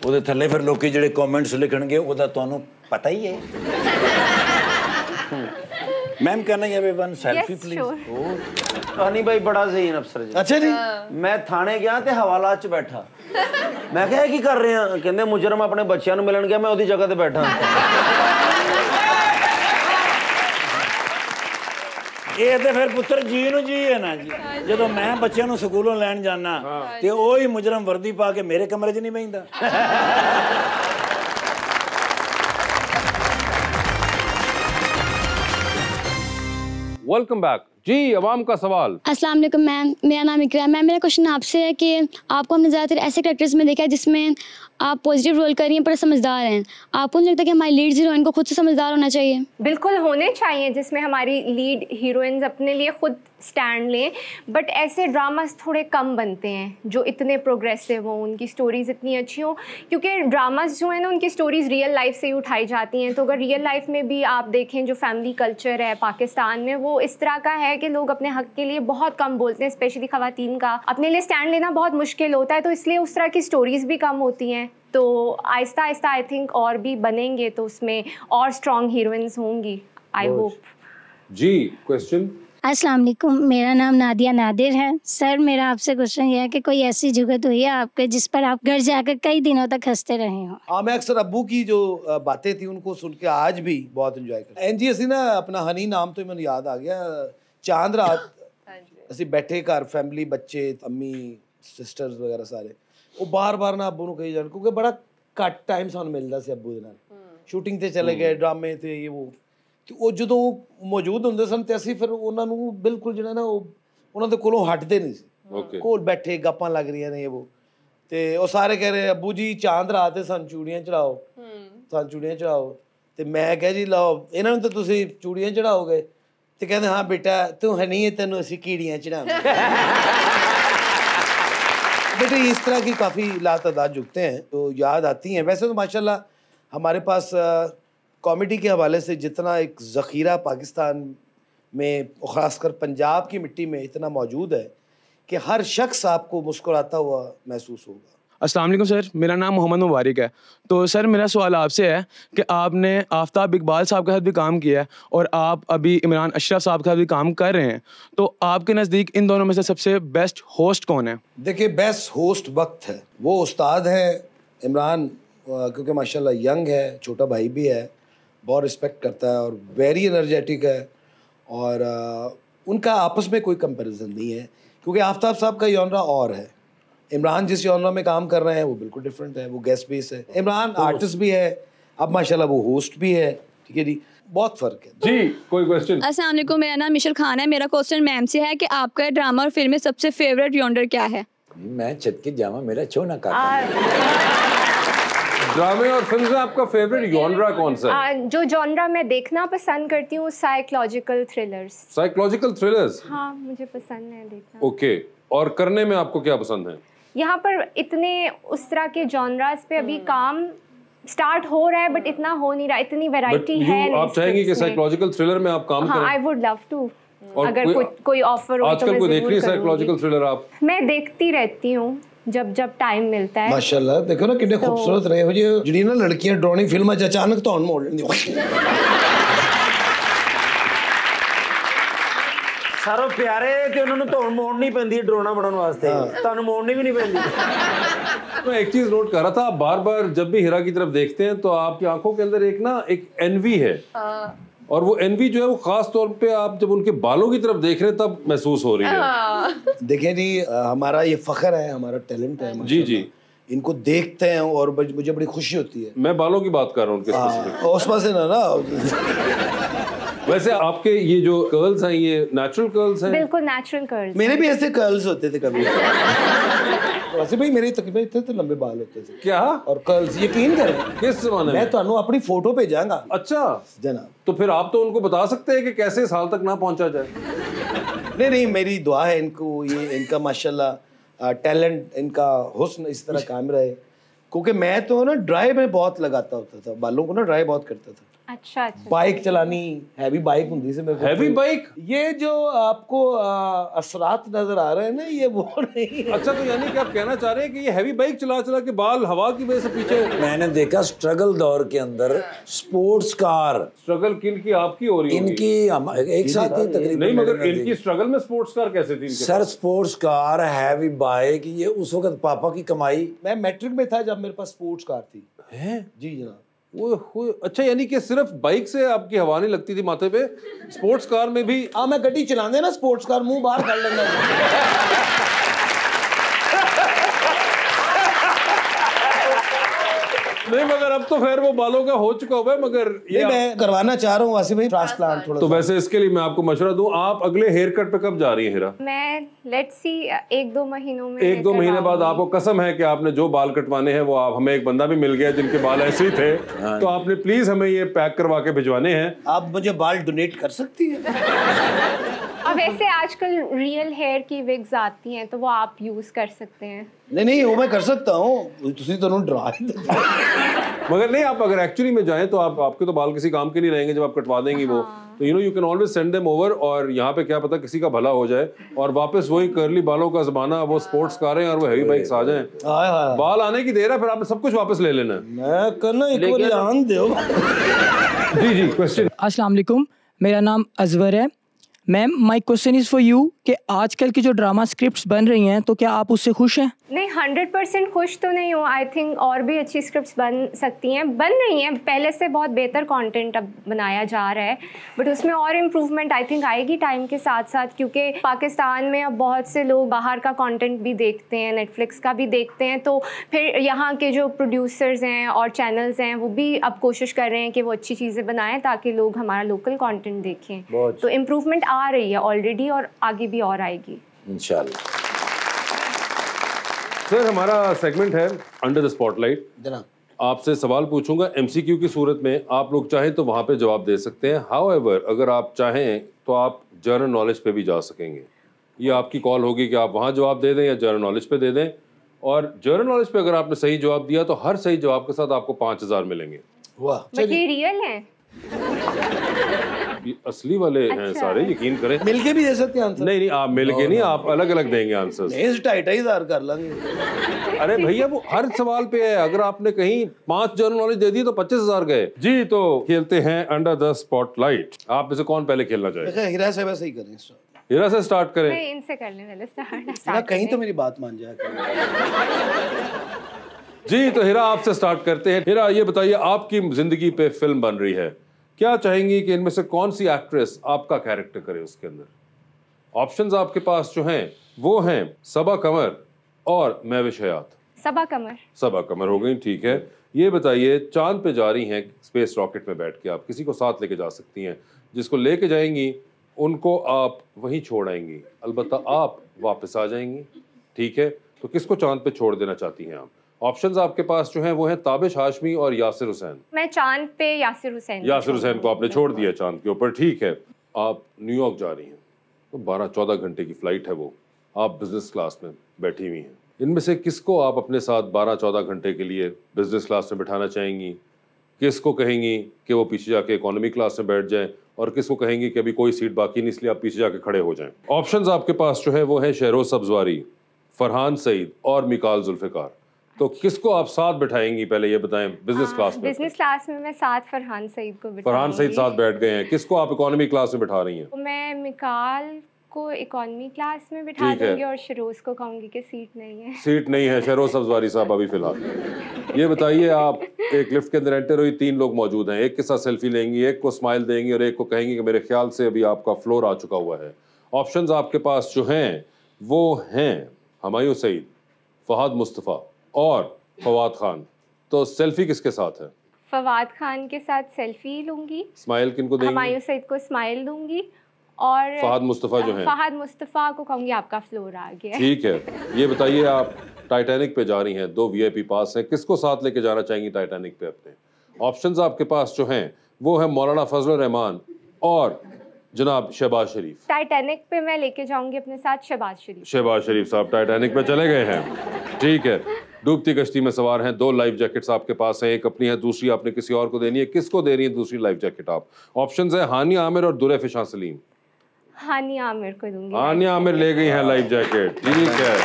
ਉਹਦੇ ਥੱਲੇ ਫਿਰ ਲੋਕੀ ਜਿਹੜੇ ਕਮੈਂਟਸ ਲਿਖਣਗੇ ਉਹਦਾ ਤੁਹਾਨੂੰ ਪਤਾ ਹੀ ਹੈ। मैम कहना है वन सेल्फी प्लीज। हनी भाई बड़ा ज़हीन अफसर जी। अच्छा जी। मैं थाने गया ते हवाला च बैठा। मैं कहा की कर रहे हैं? कहंदे मुजरम अपने बच्चों नूं मिलन गया, मैं ओदी जगह ते बैठा। ਇਹ ਤੇ ਫਿਰ ਪੁੱਤਰ ਜੀ ਨੂੰ ਜੀ ਹੈ ਨਾ ਜੀ। ਜਦੋਂ ਮੈਂ ਬੱਚਿਆਂ ਨੂੰ ਸਕੂਲੋਂ ਲੈਣ ਜਾਣਾ ਤੇ ਉਹ ਹੀ ਮੁਜਰਮ ਵਰਦੀ ਪਾ ਕੇ ਮੇਰੇ ਕਮਰੇ 'ਚ ਨਹੀਂ ਬੈਠਦਾ। वेलकम बैक जी। अवाम का सवाल। अस्सलाम वालेकुम मैम, मेरा नाम इकरा है। मैम मेरा क्वेश्चन आपसे है कि आपको हमने ज़्यादातर ऐसे कैरेक्टर्स में देखा है जिसमें आप पॉजिटिव रोल कर रही हैं पर समझदार हैं। आपको नहीं लगता कि हमारी लीड हीरोइन को खुद से समझदार होना चाहिए? बिल्कुल होने चाहिए जिसमें हमारी लीड हीरोइंस अपने लिए खुद स्टैंड लें, बट ऐसे ड्रामास थोड़े कम बनते हैं जो इतने प्रोग्रेसिव हों, उनकी स्टोरीज़ इतनी अच्छी हों, क्योंकि ड्रामास जो है ना उनकी स्टोरीज़ रियल लाइफ से ही उठाई जाती हैं। तो अगर रियल लाइफ में भी आप देखें जो फैमिली कल्चर है पाकिस्तान में, वो इस तरह का है कि लोग अपने हक़ के लिए बहुत कम बोलते हैं, स्पेशली ख़वातीन का अपने लिए स्टैंड लेना बहुत मुश्किल होता है। तो इसलिए उस तरह की स्टोरीज़ भी कम होती हैं। तो आहिस्ता आहिस्ता आई थिंक और भी बनेंगे तो उसमें और स्ट्रॉन्ग हीरोइंस होंगी, आई होप। Ji question. अस्सलाम वालेकुम, मेरा नाम नादिया नादिर है। सर मेरा आपसे क्वेश्चन ये है कि कोई ऐसी जुगत हुई है आपके जिस पर आप घर जाकर कई दिनों तक हंसते रहे हो? हाँ, मैं अक्सर अब्बू की जो बातें थी उनको सुन के आज भी बहुत इंजॉय करता। एनजी असी ना अपना हनी नाम तो मैंने याद आ गया। चांद रात ਅਸੀਂ ਬੈਠੇ ਘਰ ਫੈਮਿਲੀ ਬੱਚੇ ਅੰਮੀ ਸਿਸਟਰਸ ਵਗੈਰਾ ਸਾਰੇ ਉਹ ਬਾਰ-ਬਾਰ ਨਾ ਅੱਬੂ ਨੂੰ ਕਹੀ ਜਾਣ ਕਿਉਂਕਿ ਬੜਾ ਘੱਟ ਟਾਈਮ ਸਾਨੂੰ ਮਿਲਦਾ ਸੀ ਅੱਬੂ ਦੇ ਨਾਲ ਸ਼ੂਟਿੰਗ ਤੇ ਚਲੇ ਗਏ ਡਰਾਮੇ ਤੇ ਇਹ ਤੇ ਉਹ ਜਦੋਂ ਮੌਜੂਦ ਹੁੰਦੇ ਸਨ ਤੇ ਅਸੀਂ ਫਿਰ ਉਹਨਾਂ ਨੂੰ ਬਿਲਕੁਲ ਜਿਹੜਾ ਨਾ ਉਹ ਉਹਨਾਂ ਦੇ ਕੋਲੋਂ ਹਟਦੇ ਨਹੀਂ ਸੀ ਕੋਲ ਬੈਠੇ ਗੱਪਾਂ ਲੱਗ ਰਹੀਆਂ ਨੇ ਉਹ ਤੇ ਉਹ ਸਾਰੇ ਕਹਿ ਰਹੇ ਅੱਬੂ ਜੀ ਚਾਂਦ ਰਾਤ ਤੇ ਸਾਨੂੰ ਚੂੜੀਆਂ ਚੜਾਓ ਸਾਨੂੰ ਚੂੜੀਆਂ ਚੜਾਓ ਤੇ ਮੈਂ ਕਿਹਾ ਜੀ ਲਓ ਇਹਨਾਂ ਨੂੰ ਤਾਂ ਤੁਸੀਂ ਚੂੜੀਆਂ ਚੜਾਓਗੇ तो कहते हाँ बेटा तू हनी है तेन असी कीड़ियाँ चढ़ावे बेटे इस तरह की काफ़ी लातादाद जुगते हैं तो याद आती हैं। वैसे तो माशाल्लाह हमारे पास कॉमेडी के हवाले से जितना एक ज़ख़ीरा पाकिस्तान में ख़ासकर पंजाब की मिट्टी में इतना मौजूद है कि हर शख्स आपको मुस्कुराता हुआ महसूस होगा। अस्सलाम वालेकुम सर, मेरा नाम मोहम्मद मुबारक है। तो सर मेरा सवाल आपसे है कि आपने आफ्ताब इकबाल साहब के साथ भी काम किया है और आप अभी इमरान अशरफ साहब के साथ भी काम कर रहे हैं, तो आपके नज़दीक इन दोनों में से सबसे बेस्ट होस्ट कौन है? देखिए बेस्ट होस्ट वक्त है वो उस्ताद है इमरान, क्योंकि माशाल्लाह यंग है, छोटा भाई भी है, बहुत रिस्पेक्ट करता है और वेरी एनर्जेटिक है और उनका आपस में कोई कंपैरिजन नहीं है क्योंकि आफ्ताब साहब का जॉनरा और है। इमरान जिस जॉनरा में काम कर रहे हैं वो बिल्कुल डिफरेंट है, वो गेस्ट बेस है। इमरान आर्टिस्ट भी है, अब माशाल्लाह वो होस्ट भी है, ठीक है जी, बहुत फर्क है जी। कोई क्वेश्चन? अस्सलाम वालेकुम, मेरा नाम मिशल खान है। मेरा क्वेश्चन मैम से है कि आपका ड्रामा और फिल्म में सबसे फेवरेट जॉनर क्या है? मैं छत के जामा मेरा छो ना काटा। ड्रामे और फिल्म में आपका फेवरेट जॉनरा कौन सा है? जो जॉनरा मैं देखना पसंद करती हूँ साइकोलॉजिकल थ्रिलर्स। Psychological thrillers? हाँ मुझे पसंद है देखना। ओके, और करने में आपको क्या पसंद है? यहाँ पर इतने उस तरह के जॉनरास पे अभी काम स्टार्ट हो रहा है बट इतना हो नहीं रहा, इतनी वैरायटी है नहीं। आप चाहेंगे कि साइकोलॉजिकल थ्रिलर में आप काम करें? आई वुड लव टू, अगर कोई ऑफर हो तो आजकल कोई देख रही है साइकोलॉजिकल थ्रिलर? आप? मैं देखती रहती हूँ जब जब टाइम मिलता है। माशाल्लाह देखो ना कितने खूबसूरत रहे हो जी ਜਿਹੜੀ ਨਾ ਲੜਕੀਆਂ ਡਰਾਉਣੀ ਫਿਲਮਾਂ 'ਚ ਅਚਾਨਕ ਧੌਣ ਮੋੜ ਲੈਂਦੀਆਂ। ਸਾਰੋ ਪਿਆਰੇ ਤੇ ਉਹਨਾਂ ਨੂੰ ਧੌਣ ਮੋੜਨੀ ਪੈਂਦੀ ਹੈ ਡਰਾਉਣਾ ਬਣਾਉਣ ਵਾਸਤੇ, ਤੁਹਾਨੂੰ ਮੋੜਨੀ भी नहीं ਪੈਂਦੀ। मैं एक चीज नोट कर रहा था, आप बार बार जब भी हीरा की तरफ देखते हैं तो आपकी आंखों के अंदर एक एनवी है और वो एनवी जो है वो खास तौर पे आप जब उनके बालों की तरफ देख रहे हैं तब महसूस हो रही है। देखिए जी हमारा ये फख्र है, हमारा टैलेंट है जी जी, इनको देखते हैं और मुझे बड़ी खुशी होती है। मैं बालों की बात कर रहा हूँ उनके स्पेसिफिक। उस पास से ना वैसे आपके ये जो कर्ल्स हैं ये नेचुरल कर्ल्स हैं? बिल्कुल नेचुरल कर्ल्स। मेरे भी ऐसे कर्ल्स होते थे कभी। वैसे भाई मेरे तकरीबन इतने तो लंबे बाल होते थे। क्या? और कर्ल्स यकीन करें किस जमाने में? मैं तो अपनी फोटो भेजांगा। अच्छा जनाब, तो फिर आप तो उनको बता सकते हैं कि कैसे इस हाल तक ना पहुंचा जाए। नहीं मेरी दुआ है इनको, ये इनका माशाल्लाह टैलेंट, इनका हुस्न इस तरह कायम रहे, क्योंकि मैं तो ना ड्राई में बहुत लगाता होता था, बालों को ना ड्राई बहुत करता था। अच्छा अच्छा। बाइक चलानी, हैवी बाइक होती थी मेरे को। Heavy bike? ये जो आपको असरात नजर आ रहे हैं ना ये वो नहीं। अच्छा, तो यानी कि आप कहना चाह रहे हैं कि ये हैवी बाइक चला चला के बाल हवा की वजह से पीछे? मैंने देखा स्ट्रगल दौर के अंदर स्पोर्ट्स कार। स्ट्रगल किन की? आपकी हो रही है? इनकी एक साथ ही तकरीबन। नहीं मगर इनकी स्ट्रगल में स्पोर्ट्स कार कैसे थी? Sir sports car, heavy bike, ये उस वक्त पापा की कमाई। मैं मैट्रिक में था जब मेरे पास स्पोर्ट्स कार थी। है जी जनाब। वो अच्छा, यानी कि सिर्फ बाइक से आपकी हवा नहीं लगती थी माथे पे, स्पोर्ट्स कार में भी? हाँ मैं गड्डी चलाने ना स्पोर्ट्स कार मुंह बाहर कर लेना। नहीं मगर अब तो खैर वो बालों का हो चुका हुआ है, मगर ये मैं करवाना चाह रहा हूँ वासिफ भाई ट्रांसप्लांट थोड़ा। तो वैसे इसके लिए मैं आपको मशवरा दूं, आप अगले हेयर कट पे कब जा रही हैं हीरा? मैं लेट्स सी 1-2 महीनों में। 1-2 महीने बाद आपको कसम है कि आपने जो बाल कटवाने हैं वो आप, हमें एक बंदा भी मिल गया जिनके बाल ऐसे ही थे, तो आपने प्लीज हमें ये पैक करवा के भिजवाने हैं। आप मुझे बाल डोनेट कर सकती है? अब वैसे आजकल रियल हेयर की विग्स आती हैं तो वो आप यूज कर सकते हैं। नहीं वो मैं कर सकता हूँ, तुसी तो डरा मगर नहीं, आप अगर एक्चुअली में जाएं तो आपके तो बाल किसी काम के नहीं रहेंगे जब आप कटवा देंगी वो, तो you can always send them over, और यहाँ पे क्या पता किसी का भला हो जाए और वापस वही कर्ली बालों का जमाना, वो स्पोर्ट्स कारें और वो हैवी बाइक्स आ जाएं। बाल आने की देर है, फिर आपने सब कुछ वापस ले लेना है। मैं करना एक बार आन दो। जी क्वेश्चन। अस्सलाम वालेकुम, मेरा नाम अजवर है। Ma'am my question is for you कि आजकल की जो ड्रामा स्क्रिप्ट्स बन रही हैं तो क्या आप उससे खुश हैं? नहीं, 100% खुश तो नहीं हूँ। आई थिंक और भी अच्छी स्क्रिप्ट्स बन सकती हैं, बन रही हैं। पहले से बहुत बेहतर कंटेंट अब बनाया जा रहा है, बट उसमें और इम्प्रूवमेंट आई थिंक आएगी टाइम के साथ साथ, क्योंकि पाकिस्तान में अब बहुत से लोग बाहर का कंटेंट भी देखते हैं, नेटफ्लिक्स का भी देखते हैं, तो फिर यहाँ के जो प्रोड्यूसर्स हैं और चैनल्स हैं वो भी अब कोशिश कर रहे हैं कि वो अच्छी चीज़ें बनाएं ताकि लोग हमारा लोकल कंटेंट देखें। तो इम्प्रूवमेंट आ रही है ऑलरेडी और आगे भी और आएगी इंशाल्लाह। सर, हमारा सेगमेंट है अंडर द स्पॉटलाइट। जनाब, आपसे सवाल पूछूंगा, एमसीक्यू की सूरत में आप लोग चाहें तो वहां पे जवाब दे सकते हैं। हाउएवर अगर आप चाहें तो आप जनरल नॉलेज पे भी जा सकेंगे। ये आपकी कॉल होगी कि आप वहां जवाब दे दें या जनरल नॉलेज पे दे दें। और जनरल नॉलेज पे अगर आपने सही जवाब दिया तो हर सही जवाब के साथ आपको 5000 मिलेंगे। वाह, ये रियल है? ये असली वाले हैं सारे, यकीन करें। मिलके भी दे सकते हैं आंसर? नहीं, आप मिलके नहीं, आप अलग अलग देंगे आंसर्स। नहीं, 2,500 कर लेंगे। अरे भैया, वो हर सवाल पे है। अगर आपने कहीं 5 जनरल नॉलेज दे दी तो 25,000 गए जी। तो खेलते हैं अंडर द स्पॉटलाइट। आप में से कौन पहले खेलना चाहे? हीरा से वैसे ही करें, हीरा से स्टार्ट करें। नहीं, इनसे कर लें पहले स्टार्ट। कहीं तो मेरी बात मान जाए जी। तो हीरा आपसे स्टार्ट करते हैं। हीरा, ये बताइए, आपकी जिंदगी पे फिल्म बन रही है, क्या चाहेंगी कि इनमें से कौन सी एक्ट्रेस आपका कैरेक्टर करे उसके अंदर? ऑप्शंस आपके पास जो हैं वो हैं सबा कमर और महविश हयात। सबा कमर। सबा कमर हो गई, ठीक है। ये बताइए, चांद पे जा रही हैं स्पेस रॉकेट में बैठ के, आप किसी को साथ लेके जा सकती हैं, जिसको लेके जाएंगी उनको आप वहीं छोड़ आएंगी, अलबत्ता आप वापस आ जाएंगी, ठीक है? तो किसको चांद पे छोड़ देना चाहती हैं आप? ऑप्शंस आपके पास जो हैं वो हैं ताबिश हाशमी और यासिर हुसैन। मैं चांद पे यासिर हुसैन। यासिर हुसैन को आपने छोड़ दिया चांद के ऊपर, ठीक है। आप न्यूयॉर्क जा रही हैं, तो 12-14 घंटे की फ्लाइट है वो, आप बिजनेस क्लास में बैठी हुई हैं। इनमें से किसको आप अपने साथ 12-14 घंटे के लिए बिजनेस क्लास में बिठाना चाहेंगी? किसको कहेंगी कि वो पीछे जाके इकोनॉमी क्लास में बैठ जाए, और किसको कहेंगी कि अभी कोई सीट बाकी नहीं इसलिए आप पीछे जाके खड़े हो जाएं? ऑप्शंस आपके पास जो है वो है शहरोज सब्जवारी, फरहान सईद और मिकाल जुल्फिकार। तो किसको आप साथ बैठाएंगी, पहले ये बताएं बिजनेस क्लास में? बिजनेस क्लास में मैं साथ फरहान सईद को बिठाऊंगी। फरहान सईद साथ बैठ गए हैं। किसको आप इकोनॉमी क्लास में बिठा रही हैं? मैं मिकाल को इकोनॉमी क्लास में बिठा दूंगी और शहरोज को कहूंगी कि सीट नहीं है। सीट नहीं है, शहरोज सब्जवारी साहब अभी फिलहाल। ये बताइए, आप एक लिफ्ट के अंदर एंटर हुई, 3 लोग मौजूद हैं, एक के साथ सेल्फी लेंगी, एक को स्माइल देंगी और एक को कहेंगी कि मेरे ख्याल से अभी आपका फ्लोर आ चुका हुआ है। ऑप्शंस आपके पास जो हैं वो हैं हुमायूं सईद, फहद मुस्तफ़ा और फवाद खान। तो सेल्फी किसके साथ है? फवाद खान के साथ सेल्फी लूंगी। स्माइल किनको देंगी? हुमायूं सईद को स्माइल दूंगी और फहद मुस्तफ़ा जो है, फहद मुस्तफ़ा को कहूंगी आपका फ्लोर आ गया। ठीक है। ये बताइए, आप टाइटैनिक पे जा रही हैं, 2 VIP पास हैं, किसको साथ लेके जाना चाहेंगी टाइटैनिक पे अपने? ऑप्शंस आपके पास जो हैं वो है मौलाना फजल रहमान और जनाब शहबाज शरीफ। टाइटैनिक पे मैं लेके जाऊंगी अपने साथ शहबाज शरीफ। शहबाज शरीफ साहब टाइटैनिक पे चले गए हैं, ठीक है। डूबती कश्ती में सवार हैं, 2 लाइफ जैकेट्स आपके पास हैं, एक अपनी है, दूसरी आपने किसी और को देनी है। किसको दे रही है दूसरी लाइफ जैकेट आप? ऑप्शंस है हानिया आमिर और दुरैफ शाह सलीम। हानिया आमिर को दूंगी। हानिया आमिर ले गई हैं लाइफ जैकेट, ठीक है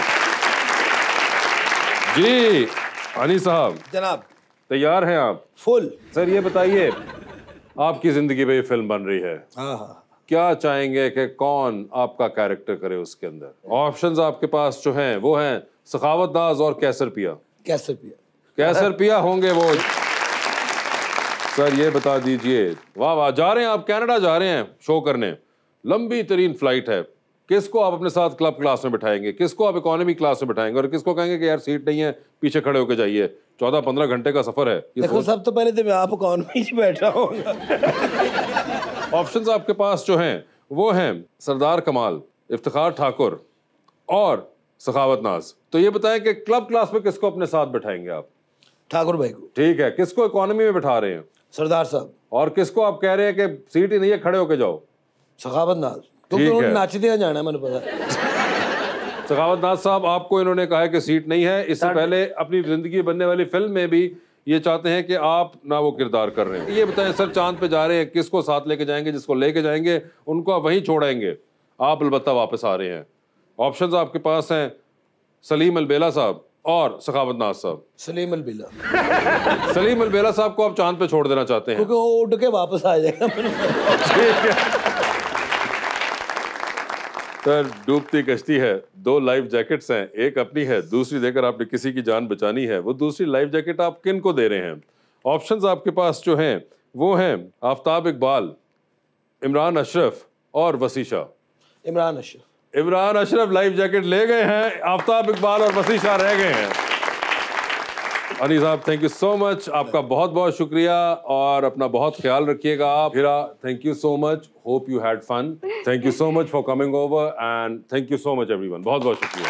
जी। हनी साहब जनाब, तैयार हैं आप? फुल। सर ये बताइए, आपकी जिंदगी में ये फिल्म बन रही है, क्या चाहेंगे कि कौन आपका कैरेक्टर करे उसके अंदर? ऑप्शंस आपके पास जो हैं वो हैं सखावत नाज और कैसर पिया। कैसर पिया। कैसर पिया होंगे वो। सर ये बता दीजिए, वाह वाह, जा रहे हैं आप कनाडा जा रहे हैं शो करने, लंबी तरीन फ्लाइट है, किसको आप अपने साथ क्लब क्लास में बिठाएंगे, किसको आप इकोनॉमी क्लास में बिठाएंगे और किसको कहेंगे कि यार सीट नहीं है पीछे खड़े होकर जाइए? 14-15 घंटे का सफर है। देखो, सब तो पहले तो मैं आप इकोनॉमी में बैठा हूँगा। ऑप्शंस आपके पास जो हैं वो हैं सरदार कमाल, इफ्तिखार ठाकुर और सखावत नाज। तो ये बताएं कि क्लब क्लास में किसको अपने साथ बिठाएंगे आप? ठाकुर भाई को। ठीक है। किसको इकोनॉमी में बिठा रहे हैं? सरदार साहब। और किसको आप कह रहे हैं कि सीट ही नहीं है खड़े होके जाओ? सखावत नाज। तो नाचते जाना है, मैंने पता। सखावत नाज साहब, आपको इन्होंने कहा है कि सीट नहीं है। इससे पहले अपनी जिंदगी बनने वाली फिल्म में भी ये चाहते हैं कि आप ना वो किरदार कर रहे हैं। ये बताएं सर, चांद पे जा रहे हैं, किसको साथ लेके जाएंगे? जिसको लेके जाएंगे उनको आप वहीं छोड़ेंगे, आप अलबत्ता वापस आ रहे हैं। ऑप्शंस आपके पास हैं सलीम अलबेला साहब और सखावत नाज साहब। सलीम अलबेला। सलीम अलबेला साहब को आप चांद पे छोड़ देना चाहते हैं क्योंकि वो उड़ के वापस आ जाएगा। ठीक है। सर डूबती कश्ती है, 2 लाइफ जैकेट्स हैं, एक अपनी है, दूसरी देकर आपने किसी की जान बचानी है। वो दूसरी लाइफ जैकेट आप किन को दे रहे हैं? ऑप्शंस आपके पास जो हैं वो हैं आफ्ताब इकबाल, इमरान अशरफ और वसीशा। इमरान अशरफ। इमरान अशरफ लाइफ जैकेट ले गए हैं, आफ्ताब इकबाल और वसीशा रह गए हैं। अली साहब थैंक यू सो मच, आपका बहुत बहुत शुक्रिया और अपना बहुत ख्याल रखिएगा आप। Hira thank you so much, hope you had fun, thank you so much for coming over and thank you so much everyone, बहुत बहुत शुक्रिया।